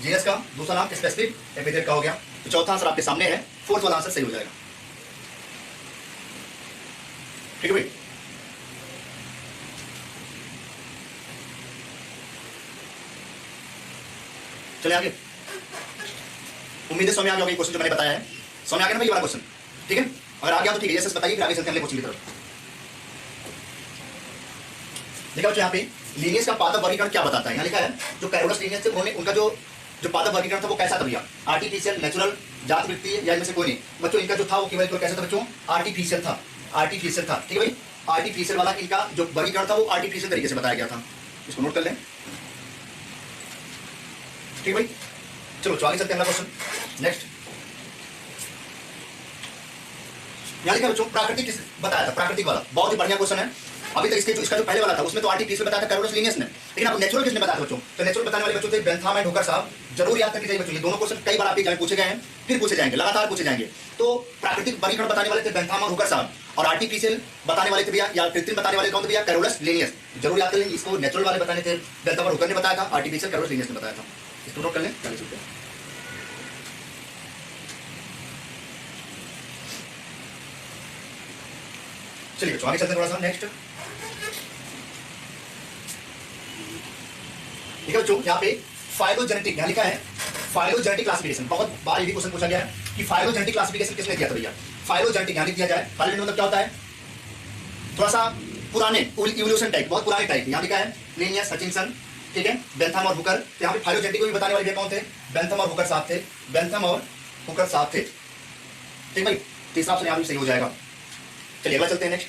जीनस का, दूसरा नाम स्पेसिफिक एपिथेट का हो गया। तो चौथा आंसर आपके सामने है, फोर्थ वाला आंसर सही हो जाएगा, ठीक है भाई। चलिए आगे, उम्मीद है समझ आ गया होगा क्वेश्चन जो मैंने बताया है, समझ आ गया ना भाई ये वाला क्वेश्चन, ठीक है। अगर आ गया तो ठीक है, जैसे बताइए, फिर आगे चलते हैं अगले क्वेश्चन की तरफ। देखा बच्चों यहाँ पे लीनियस का पादप वर्गीकरण क्या बताता है, यहाँ लिखा है जो कैरोलस लीनियस थे उन्होंने, उनका जो पादप वर्गीकरण था वो कैसा था भैया, आर्टिफिशियल, नेचुरल, जात वृत्तीय, या इनमें से कोई नहीं। बच्चों इनका जो था वो केवल कैसा था बच्चों, आर्टिफिशियल था, आर्टिफिशियल था, ठीक है भाई। आर्टिफिशियल वाला इनका जो वर्गीकरण था वो आर्टिफिशियल तरीके से बताया गया था, इसको नोट कर लें। ठीक भाई, चलो आगे चलते हैं अगला क्वेश्चन। नेक्स्ट यहाँ लिखा बच्चों प्राकृतिक किस बताया था, प्राकृतिक वाला बहुत ही बढ़िया क्वेश्चन है। अभी तक इसका जो पहले वाला था उसमें तो आर्टिफिशियल बताया था कैरोलस लीनियस ने, लेकिन आप नेचुरल किसने बताया था बच्चों? तो नेचुरल बताने वाले बच्चों थे बेंथम एंड हुकर साहब। जरूर याद करके जाइए बच्चों, ये दोनों क्वेश्चन कई बार आपके एग्जाम में पूछे गए हैं, फिर पूछे जाएंगे, लगातार पूछे जाएंगे। तो प्राकृतिक वर्गीकरण बताने वाले थे बेंथम और हुकर साहब, और आर्टिफिशियल बताने वाले थे भैया या कृत्रिम बताने वाले कौन थे भैया? Carolus Linnaeus. जरूर याद कर लें, इसको नेचुरल वाले बताने थे बेंथम और हुकर ने बताया था, आर्टिफिशियल कैरोलस लीनियस ने बताया था। इसको नोट कर लें। चलिए आगे चलते हैं थोड़ा सा। नेक्स्ट ठीक है बच्चों, यहाँ पे फाइलोजेनेटिक यहाँ लिखा है फाइलोजेनेटिक क्लासिफिकेशन। बहुत बार ये भी क्वेश्चन पूछा गया है कि फाइलोजेनेटिक क्लासिफिकेशन किसने दिया था भैया? फाइलोजेनेटिक यहाँ लिख दिया जाए। फाइलोजेनेटिक मतलब क्या होता है? थोड़ा सा पुराने इवोल्यूशन टाइप, बहुत पुराने टाइप। यहाँ लिखा है लिनियस, हचिंसन, ठीक है, बेंथम और हुकर। तो यहाँ पे फाइलोजेनेटिक को भी बताने वाले भैया कौन थे? बेंथम और हुकर साहब थे, बेंथम और हुकर साहब थे। ठीक भाई, तीसरा ऑप्शन यहाँ भी सही हो जाएगा। चलिए अगला चलते हैं। नेक्स्ट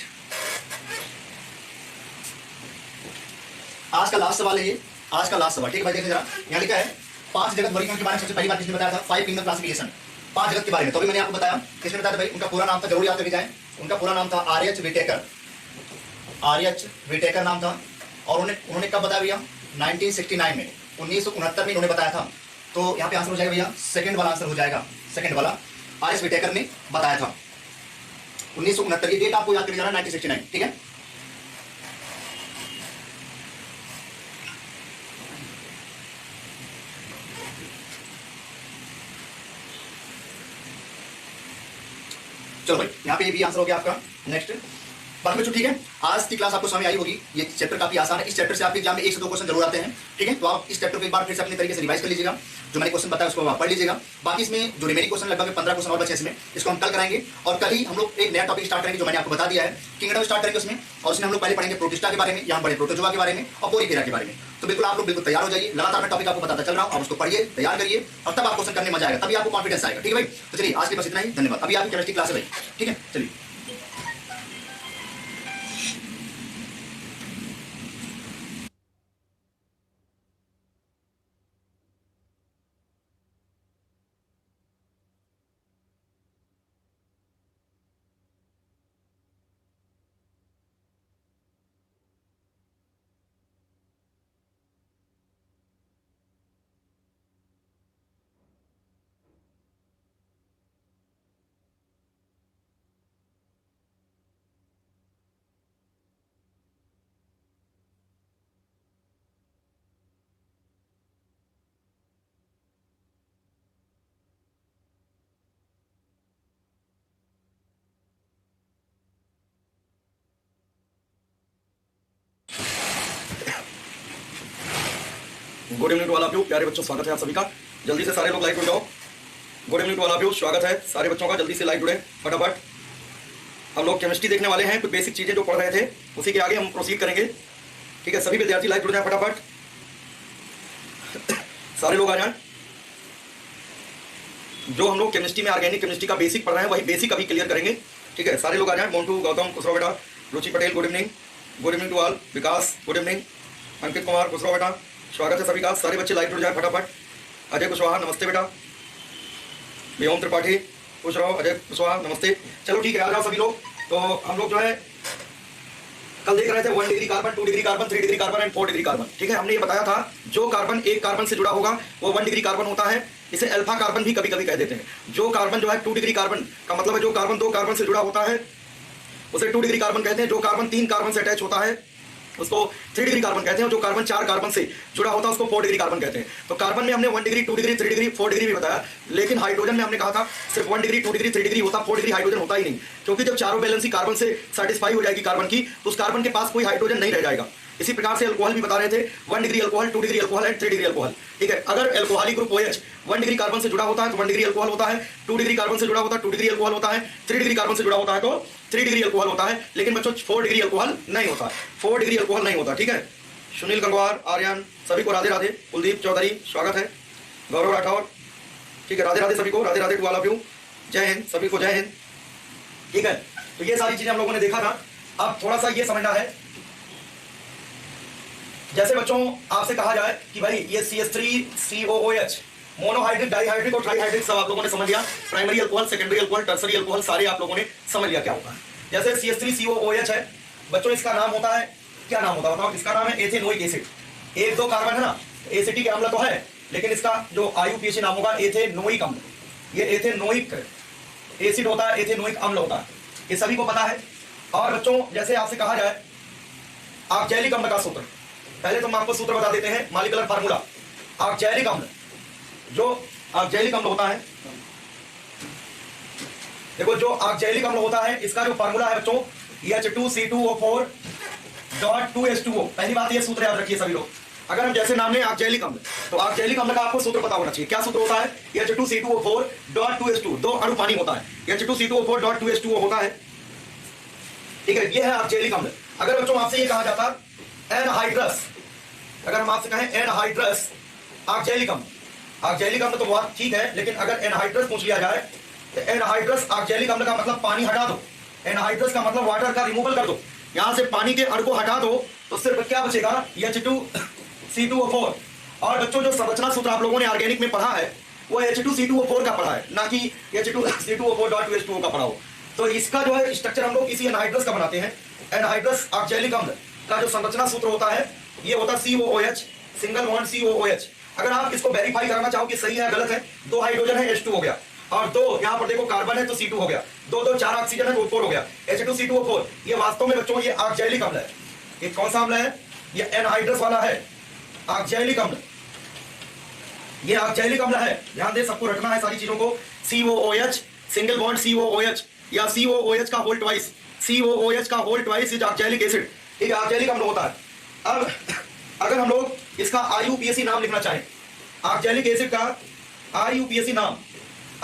आज का लास्ट सवाल है ये, आज का लास्ट सवाल। ठीक है भाई, देखिए जरा यहाँ लिखा है 5 जगत वर्गीकरण के बारे में सबसे पहली बार किसने बताया था? 5 किंगडम क्लासिफिकेशन, 5 जगत के बारे में। तो अभी मैंने आपको बताया किसने बताया था भाई? उनका पूरा नाम था, जरूर याद करके जाए। उनका पूरा नाम था आर्यच विटेकर, आर्यच विटेकर नाम था। और उन्होंने कब बताया भैया? 1969 में, 1969 में इन्होंने बताया था। तो यहाँ पे आंसर हो जाएगा भैया, सेकंड वाला आंसर हो जाएगा, सेकंड वाला। आर्यच विटेकर ने बताया था 1969 की डेट आपको याद करके जाना, 1969। ठीक है, चलो भाई यहाँ पे ये भी आंसर हो गया आपका। नेक्स्ट बाकी बच्चों ठीक है, आज की क्लास आपको समझ आई होगी। ये चैप्टर काफी आसान है, इस चैप्टर से आपके एग्जाम में 1 से 2 क्वेश्चन जरूर आते हैं। ठीक है, तो आप इस चैप्टर को एक बार फिर से अपने तरीके से रिवाइज कर लीजिएगा। जो मैंने क्वेश्चन बताया उसको आप पढ़ लीजिएगा। बाकी इसमें जो रिमेनिंग क्वेश्चन लगभग 15 क्वेश्चन और बचे इसमें, इसको हम कल कराएंगे। और कल ही हम लोग एक नया टॉपिक स्टार्ट करेंगे जो मैंने आपको बता दिया है, किंगडम स्टार्ट करेंगे उसमें। और उसमें हम लोग पहले पढ़ेंगे प्रोटिस्टा के बारे में, यहाँ पढ़े प्रोटोजोआ के बारे में और पोरीफेरा के बारे में। तो बिल्कुल आप लोग बिल्कुल तैयार हो जाइए, लगातार मैं टॉपिक आपको बताता चल रहा हूँ, आप उसको पढ़िए, तैयार करिए, और तब आप क्वेश्चन करने में मजा आएगा, तभी आपको कॉन्फिडेंस आएगा। ठीक है भाई, तो चलिए आज के बस इतना ही, धन्यवाद। अभी आपकी केमिस्ट्री क्लास है भाई, ठीक है, चलिए। Good evening to all of you, प्यारे बच्चों, स्वागत है आप सभी का। जल्दी से सारे लोग लाइव जुड़ जाओ। Good evening to all of you, स्वागत है सारे बच्चों का, जल्दी से लाइव जुड़े फटाफट। हम लोग केमिस्ट्री देखने वाले हैं, कुछ बेसिक चीजें जो पढ़ रहे थे उसी के आगे हम प्रोसीड करेंगे। ठीक है, सभी विद्यार्थी लाइव जुड़ जाए फटाफट, सारे लोग आ जाएं। जो हम लोग केमिस्ट्री में ऑर्गेनिक केमिस्ट्री का बेसिक पढ़ रहे हैं वही बेसिक अभी क्लियर करेंगे। ठीक है, सारे लोग आ जाएं। मोन्टू, गौतम, खुसरो बेटा, Ruchi Patel, good evening. Good evening to all. Vikas, good evening. Ankit Kumar, Khusro बेटा, स्वागत है सभी का। सारे बच्चे लाइव जुड़ जाए फटाफट। अजय कुशवाहा, नमस्ते बेटा। व्योम त्रिपाठी, खुश रहो। अजय कुशवाहा, नमस्ते। चलो ठीक है, आ जाओ सभी लोग। तो हम लोग जो है कल देख रहे थे 1 degree carbon, 2 degree carbon, 3 degree carbon and 4 degree carbon. ठीक है, हमने ये बताया था जो कार्बन एक कार्बन से जुड़ा होगा वो 1 डिग्री कार्बन होता है। इसे अल्फा कार्बन भी कभी कभी कह देते हैं। जो कार्बन जो है 2 डिग्री कार्बन का मतलब है जो कार्बन 2 कार्बन से जुड़ा होता है उसे 2 डिग्री कार्बन कहते हैं। जो कार्बन 3 कार्बन से अटैच होता है उसको 3 डिग्री कार्बन कहते हैं। जो कार्बन 4 कार्बन से जुड़ा होता है उसको 4 डिग्री कार्बन कहते हैं। तो कार्बन में हमने 1 डिग्री, 2 डिग्री, 3 डिग्री, 4 डिग्री भी बताया, लेकिन हाइड्रोजन में हमने कहा था सिर्फ 1 डिग्री, 2 डिग्री, 3 डिग्री होता, 4 डिग्री हाइड्रोजन होता ही नहीं। क्योंकि जब चारों बैलेंस ही कार्बन से सेटिस्फाई हो जाएगी कार्बन की, तो उस कार्बन के पास कोई हाइड्रोजन नहीं रह जाएगा। इसी प्रकार से अल्कोहल भी बता रहे थे 1 degree alcohol, 2 degree alcohol and 3 degree alcohol. ठीक है, अगर alcoholic group OH 1 degree carbon से जुड़ा होता है तो 1 डिग्री अल्कोहल होता है, 2 डिग्री कार्बन से जुड़ा होता है 2 डिग्री अल्कोहल होता है, 3 डिग्री कार्बन से जुड़ा होता है तो 3 डिग्री अल्कोहल होता है। लेकिन बच्चों 4 डिग्री अल्कोहल नहीं होता, 4 डिग्री अल्कोहल नहीं होता। ठीक है, सुनील गंगवार, आर्यन, सभी को राधे राधे। कुलदीप चौधरी, स्वागत है। गौरव राठौर, ठीक है, राधे राधे सभी को, Radhe Radhe to all of you. Jai Hind, सभी को जय हिंद। ठीक है, तो ये सारी चीजें हम लोगों ने देखा था। अब थोड़ा सा ये समझना है जैसे बच्चों आपसे कहा जाए कि भाई ये CH3COOH मोनोहाइड्रिक, डाइहाइड्रिक और ट्राइहाइड्रिक सब आप लोगों ने समझ लिया। Primary alcohol, secondary alcohol, tertiary alcohol सारे आप लोगों ने समझ लिया क्या होगा। जैसे CH3COOH है बच्चों, इसका नाम होता है, क्या नाम होता है बताओ? इसका नाम है एथेनोइक एसिड। एक दो कार्बन है ना, एसिटिक अम्ल तो है, लेकिन इसका जो IUPAC नाम होगा एथेनोइक अम्ल। ये एथेनोइक एसिड होता है, एथेनोइक अम्ल होता है, ये सभी को पता है। और बच्चों जैसे आपसे कहा जाए ऑक्जैलिक अम्ल का सूत्र, पहले तो हम आपको सूत्र बता देते हैं, मॉलिक्यूलर फार्मूला। ऑक्जैलिक अम्ल, जो ऑक्जैलिक अम्ल होता है, देखो जो ऑक्जैलिक अम्ल होता है इसका जो फार्मूला है बच्चों H2C2O4.2H2O। पहली बात ये सूत्र याद रखिए सभी लोग। अगर हम जैसे नाम लें ऑक्जैलिक अम्ल, तो ऑक्जैलिक अम्ल का आपको सूत्र पता होना चाहिए। क्या सूत्र होता है? H2C2O4.2H2, दो अणु पानी होता है, H2C2O4.2H2O होता है, ठीक है। ये है ऑक्जैलिक अम्ल। अगर बच्चों आपसे ये कहा जाता एनहाइड्रस, अगर हम आपसे कहें एनहाइड्रस ऑक्जैलिक अम्ल, ऑक्जैलिक अम्ल तो बहुत ठीक है, लेकिन अगर एनहाइड्रस पूछ लिया जाए तो एनहाइड्रस ऑक्जैलिक अम्ल का मतलब पानी हटा दो, एनहाइड्रस का मतलब वाटर का रिमूवल कर दो, यहां से पानी के अणु को हटा दो तो सिर्फ क्या बचेगा? H2C2O4। और बच्चों जो संरचना सूत्र आप लोगों ने ऑर्गेनिक में पढ़ा है वो H2C2O4 का पढ़ा है, ना कि H2C2O4.2H2O का पढ़ा हो। तो इसका जो है स्ट्रक्चर हम लोग इसी एनहाइड्रस का बनाते हैं। एनहाइड्रस ऑक्जैलिक अम्ल का जो संरचना सूत्र होता है ये होता है COOH, सिंगल बॉन्ड COOH। अगर आप इसको वेरीफाई कराना चाहो कि सही है गलत है, दो हाइड्रोजन है H2 हो गया, और दो यहाँ पर देखो कार्बन है तो C2 हो गया, दो दो चार ऑक्सीजन है तो O4 हो गया, H2C2O4। ये वास्तव में बच्चों ये ऑक्जैलिक अम्ल है। ये कौन सा अम्ल है? ये एनहाइड्रस वाला है, ऑक्जैलिक अम्ल। ये ऑक्जैलिक अम्ल है, ध्यान दे, सबको रखना है सारी चीजों को। COOH, सिंगल बॉन्ड COOH या COOH का होल ट्वाइस, COOH का whole twice is oxalic acid, ठीक है, ऑक्जैलिक अम्ल होता है। अब अगर हम लोग इसका IUPAC नाम लिखना चाहें, ऑक्जैलिक एसिड का IUPAC नाम,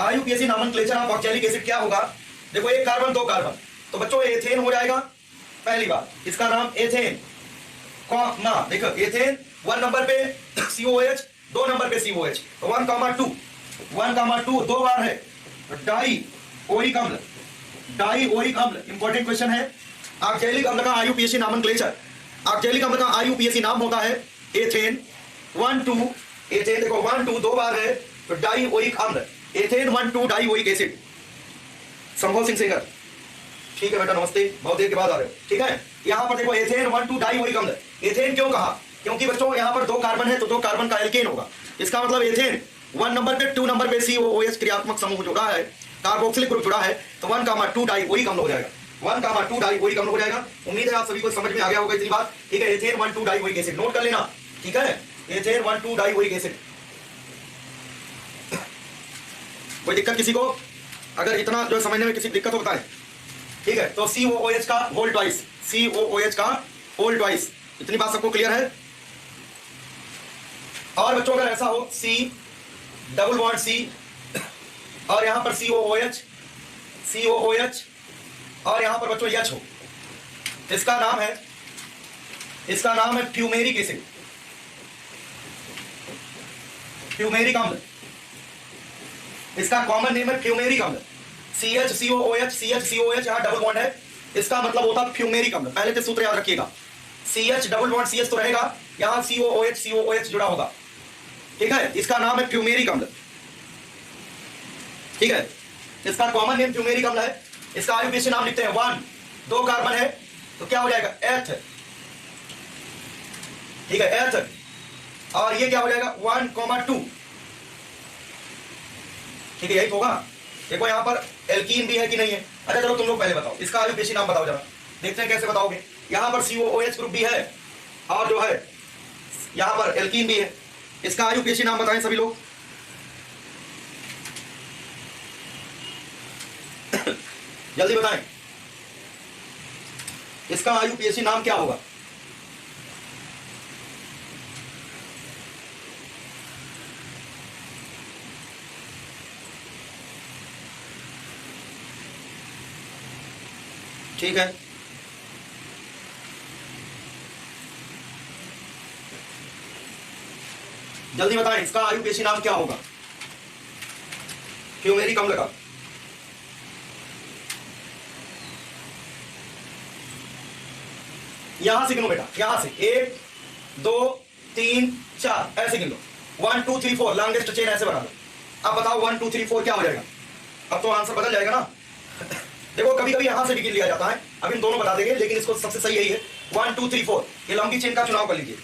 IUPAC nomenclature of oxalic acid क्या होगा? देखो एक कार्बन दो कार्बन, तो बच्चों एथेन हो जाएगा पहली बात, इसका नाम एथेन, कॉमा देखो एथेन 1 नंबर पे COOH, 2 नंबर पे COOH, तो 1,2 दो बार है, डाई ओइक अम्ल, डाई ओइक अम्ल। इंपॉर्टेंट क्वेश्चन है, ऑक्जैलिक अम्ल का IUPAC नॉमेनक्लेचर, ऑक्जैलिक अम्ल का IUPAC नाम होता है एथेन 1,2, एथेन देखो 1,2 दो बार है तो डाई ओइक अम्ल, एथेन 1,2 डाई ओइक एसिड। संभव सिंह सेंगर, ठीक है बेटा नमस्ते, बहुत देर के बाद आ रहे हो, ठीक है। यहाँ पर देखो एथेन 1,2 डाई ओइक अम्ल, एथेन क्यों कहा? क्योंकि बच्चों यहाँ पर दो कार्बन है तो दो कार्बन का एल्केन होगा, इसका मतलब एथेन 1 नंबर पे 2 नंबर पे COOH क्रियात्मक समूह जुड़ा है, कार्बोक्सिलिक ग्रुप जुड़ा है, तो 1,2 डाई ओइक अम्ल हो जाएगा, 1,2 डाई ओइक अम्ल हो जाएगा। उम्मीद है आप सभी को समझ में आ गया होगा इतनी बात, ठीक है। Ethane 1,2 die oic acid note कर लेना, ठीक है, एथेन 1,2 डाई ओइक एसिड। कोई दिक्कत किसी को? अगर इतना जो समझने में किसी दिक्कत हो बताएं, ठीक है। तो COOH का होल ट्वाइस, COOH का होल ट्वाइस, इतनी बात सबको क्लियर है? और बच्चों अगर ऐसा हो C डबल बॉन्ड C और यहां पर COOH और यहां पर बच्चों H हो, इसका नाम है फ्यूमेरिक एसिड, फ्यूमेरिक अम्ल, इसका कॉमन नेम है फ्यूमेरिक अम्ल। CHCOOH यहां डबल बॉन्ड है, इसका मतलब होता है फ्यूमेरिक अम्ल। पहले से सूत्र याद रखिएगा, CH डबल बॉन्ड CH तो रहेगा, यहां COOH जुड़ा होगा, ठीक है, इसका नाम है फ्यूमेरिक अम्ल, ठीक है, इसका कॉमन नेम फ्यूमेरिक अम्ल है। इसका IUPAC नाम लिखते हैं 1, दो कार्बन है तो क्या हो जाएगा? एथ, ठीक है, एथ। और ये क्या हो जाएगा? 1,2, ठीक है, यही होगा। देखो यहां पर एल्कीन भी है कि नहीं है? अच्छा चलो तुम लोग पहले बताओ, इसका IUPAC नाम बताओ जरा, देखते हैं कैसे बताओगे। यहां पर COOH ग्रुप भी है और जो है यहां पर एल्कीन भी है, इसका IUPAC नाम बताएं सभी लोग। जल्दी बताएं, इसका IUPAC नाम क्या होगा? ठीक है, जल्दी बताएं, इसका IUPAC नाम क्या होगा? फ्यूमेरिक अम्ल का। यहां से गिनो बेटा, यहां से 1 2 3 4 ऐसे गिन लो, 1 2 3 4 लॉन्गेस्ट चेन ऐसे बना लो। अब बताओ 1 2 3 4 क्या हो जाएगा? अब तो आंसर बदल जाएगा ना। देखो कभी कभी यहां से भी गिन लिया जाता है, अब इन दोनों बता देंगे, लेकिन इसको सबसे सही यही है 1 2 3 4, ये लंबी चेन का चुनाव कर लीजिए।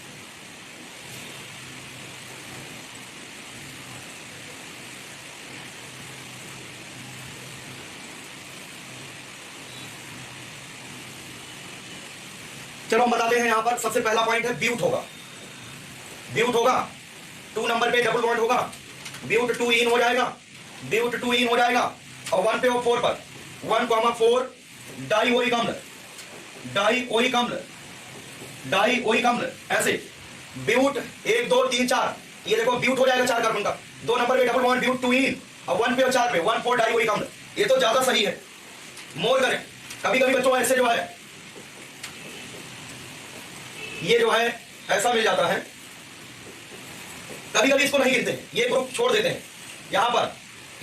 चलो हम बताते हैं, यहां पर सबसे पहला पॉइंट है ब्यूट होगा। ब्यूट होगा 2 नंबर पे डबल बॉन्ड होगा, ब्यूट 2 इन हो जाएगा, ब्यूट 2 इन हो जाएगा। और 1 पे और 4 पर 1,4 डाई ओरिक अम्ल, डाई ओरिक अम्ल, डाई ओरिक अम्ल ऐसे। ब्यूट 1 2 3 4, ये देखो ब्यूट हो जाएगा 4 कार्बन का। 2 नंबर पे डबल बॉन्ड ब्यूट 2 इन, और 1 पे और 4 पे 1 4 डाई ओरिक अम्ल। ये तो ज्यादा सही है, मोर करें। कभी कभी बच्चों ऐसे जो है, ये जो है ऐसा मिल जाता है, कभी कभी इसको नहीं गिनते हैं, ये ग्रुप छोड़ देते हैं,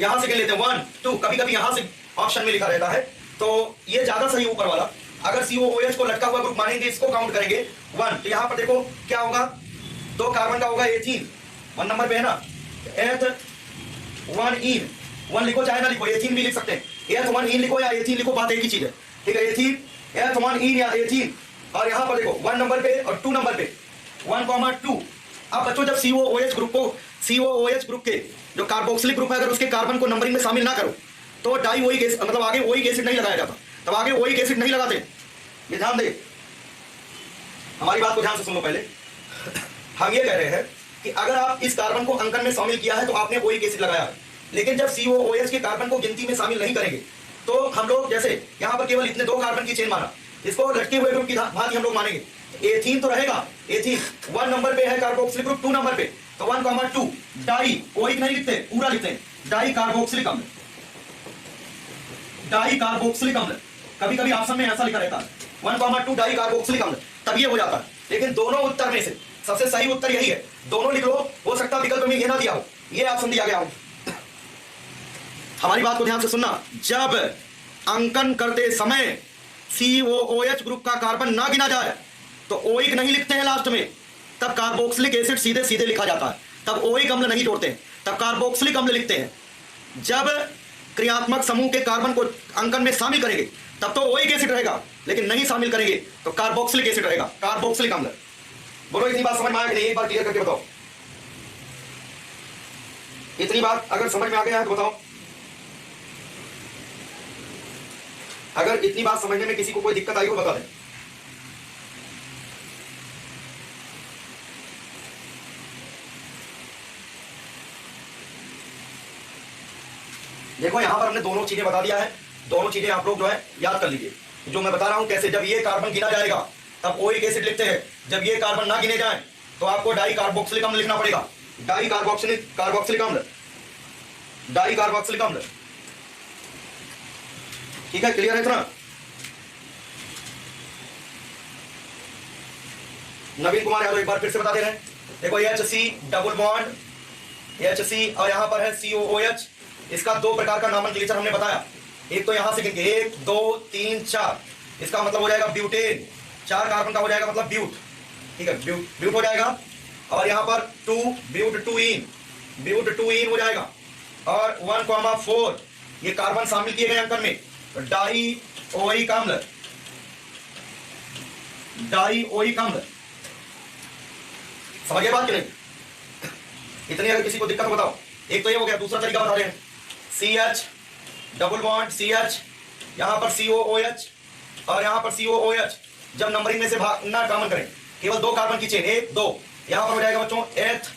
यहां से गिन लेते हैं 1 2, कभी कभी यहां से ऑप्शन में लिखा रहता है, तो ये ज्यादा सही ऊपर वाला। अगर COOH को लटका हुआ ग्रुप मानेंगे, इसको काउंट करेंगे 1, तो यहां पर देखो क्या होगा, 2 कार्बन का होगा एथीन, 1 नंबर पे है ना, एथ 1 इन, 1 लिखो चाहे ना लिखो, एथीन भी लिख सकते हैं, एथ 1 इन लिखो या एथीन लिखो, बात एक ही चीज है, ठीक है। एथीन, एथ 1 इन या एथीन। और यहां पर देखो 1 नंबर पे और 2 नंबर पे 1,2। अब बच्चों जब COOH ग्रुप के जो कार्बोक्सिलिक ग्रुप है, अगर उसके कार्बन को नंबरिंग में शामिल ना करो तो डाई ओइक एसिड, मतलब आगे ओइक एसिड नहीं लगाया जाता, तब आगे ओइक एसिड नहीं लगाते। ये ध्यान दे, हमारी बात को ध्यान से सुन लो पहले। हम ये कह रहे हैं कि अगर आप इस कार्बन को अंकन में शामिल किया है तो आपने ओइक एसिड लगाया है, लेकिन जब COOH के कार्बन को गिनती में शामिल नहीं करेंगे तो हम लोग जैसे यहां पर केवल इतने 2 कार्बन की चेन माना, इसको लटके हुए ग्रुप की भांति हम लोग मानेंगे। एथीन तो रहेगा, एथीन 1 नंबर पे है कार्बोक्सिलिक ग्रुप, 2 नंबर पे तो 1,2 डाई ओइक नहीं लिखते, पूरा लिखते हैं डाई कार्बोक्सिलिक अम्ल, डाई कार्बोक्सिलिक अम्ल। कभी कभी ऑप्शन में ऐसा लिखा रहता है 1,2 डाई कार्बोक्सिलिक अम्ल, तब ये हो जाता है। लेकिन दोनों उत्तर में से सबसे सही उत्तर यही है, दोनों लिख लो, हो सकता है विकल्प में ये ना दिया हो, ये ऑप्शन दिया गया हो। हमारी बात को ध्यान से सुनना, जब अंकन करते समय COOH ग्रुप का कार्बन ना गिना जाए तो ओइक नहीं लिखते हैं लास्ट में, तब कार्बोक्सिलिक एसिड सीधे सीधे लिखा जाता है, तब ओइक अम्ल नहीं जोड़ते हैं, तब कार्बोक्सिलिक अम्ल लिखते हैं। जब क्रियात्मक समूह के कार्बन को अंकन में शामिल करेंगे तब तो ओइक एसिड रहेगा, लेकिन नहीं शामिल करेंगे तो कार्बोक्सिलिक एसिड रहेगा, कार्बोक्सिलिक अम्ल। बोलो इतनी बात समझ में आ गई? एक बार क्लियर करके बताओ, इतनी बात अगर समझ में आ गया है तो बताओ। अगर इतनी बात समझने में किसी को कोई दिक्कत आई हो बता दें। देखो यहां पर हमने दोनों चीजें बता दिया है, दोनों चीजें आप लोग जो है याद कर लीजिए, जो मैं बता रहा हूं कैसे। जब ये कार्बन गिना जाएगा तब ओइक एसिड लिखते हैं, जब ये कार्बन ना गिने जाए तो आपको डाई कार्बोक्सिलिक अम्ल लिखना पड़ेगा, डाई कार्बोक्सिलिक अम्ल, डाई कार्बोक्सिलिक अम्ल। ठीक है, क्लियर है इतना? नवीन कुमार यादव एक बार फिर से बता दे रहे हैं। देखो HC डबल बॉन्ड HC और यहां पर है COOH, इसका 2 प्रकार का नॉमेनक्लेचर हमने बताया। एक तो यहां से गिनके 1 2 3 4, इसका मतलब हो जाएगा ब्यूटेन, 4 कार्बन का हो जाएगा मतलब ब्यूट, ठीक है, ब्यूट हो जाएगा। और यहां पर 2 ब्यूट 2 इन, ब्यूट 2 इन हो जाएगा। और 1,4 ये कार्बन शामिल किए गए अंकन में, डाई ओइक अम्ल, डाई ओइक अम्ल। समझिए बात कि नहीं? इतनी अगर किसी को दिक्कत हो बताओ। एक तो ये हो गया, दूसरा तरीका बता रहे हैं, CH डबल बॉन्ड CH, यहां पर COOH और यहां पर COOH। जब नंबरिंग में से ना कॉमन करें, केवल 2 कार्बन की चेन 1 2, यहां पर हो जाएगा बच्चों एथ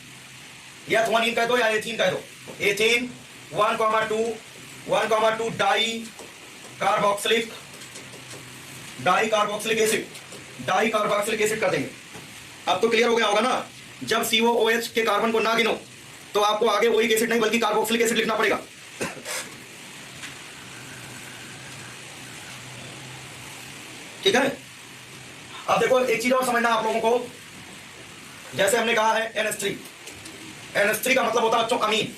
1 इन कह दो या एथीन कह दो, ethene 1,2 di carboxylic acid, di carboxylic acid कर देंगे। अब तो क्लियर हो गया होगा ना, जब COOH के कार्बन को ना गिनो तो आपको आगे ओइक एसिड नहीं बल्कि कार्बोक्सिलिक एसिड लिखना पड़ेगा। ठीक है, अब देखो एक चीज और समझना आप लोगों को, जैसे हमने कहा है NH3 का मतलब होता है बच्चों अमीन,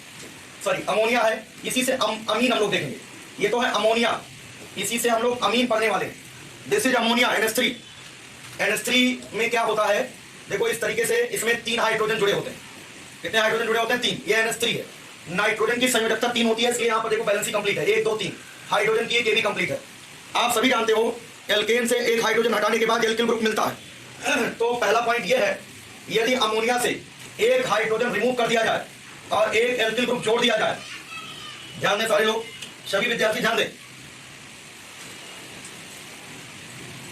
सॉरी अमोनिया है, इसी से अमीन हम लोग देखेंगे। ये तो है अमोनिया, इसी से हम लोग अमीन पढ़ने वाले हैं। दिस इज अमोनिया NH3 में क्या होता है देखो इस तरीके से इसमें 3 हाइड्रोजन जुड़े होते हैं। कितने हाइड्रोजन जुड़े होते हैं? 3। ये NH3 है। नाइट्रोजन की संयोजकता 3 होती है, इसलिए यहाँ पर देखो बैलेंस ही कंप्लीट है, 1 2 3। हाइड्रोजन की एक भी कंप्लीट है। आप सभी जानते हो एल्केन से एक हाइड्रोजन हटाने के बाद एल्किल ग्रुप मिलता है। तो पहला पॉइंट यह है, यदि अमोनिया से एक हाइड्रोजन रिमूव कर दिया जाए और एक एल्किल ग्रुप जोड़ दिया जाए, ध्यान दें सारे लोग, सभी विद्यार्थी ध्यान दें,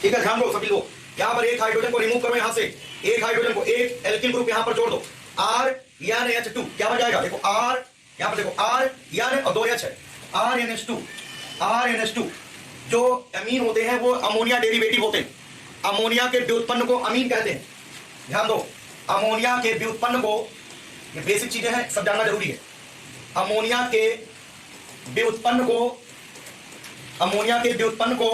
ठीक है, ध्यान दो सभी लोग। यहां पर एक हाइड्रोजन को रिमूव करो, यहां से एक हाइड्रोजन को, एक एल्किल ग्रुप यहां पर जोड़ दो, R यानी H2 क्या बन जाएगा? देखो R, यहां पर देखो R यानी और 2 H है, RNH2 जो अमीन होते हैं वो अमोनिया डेरिवेटिव होते हैं। अमोनिया के व्युत्पन्न को अमीन कहते हैं। ध्यान दो, अमोनिया के व्युत्पन्न को, ये बेसिक चीजें हैं, सब जानना जरूरी है। अमोनिया के व्युत्पन्न को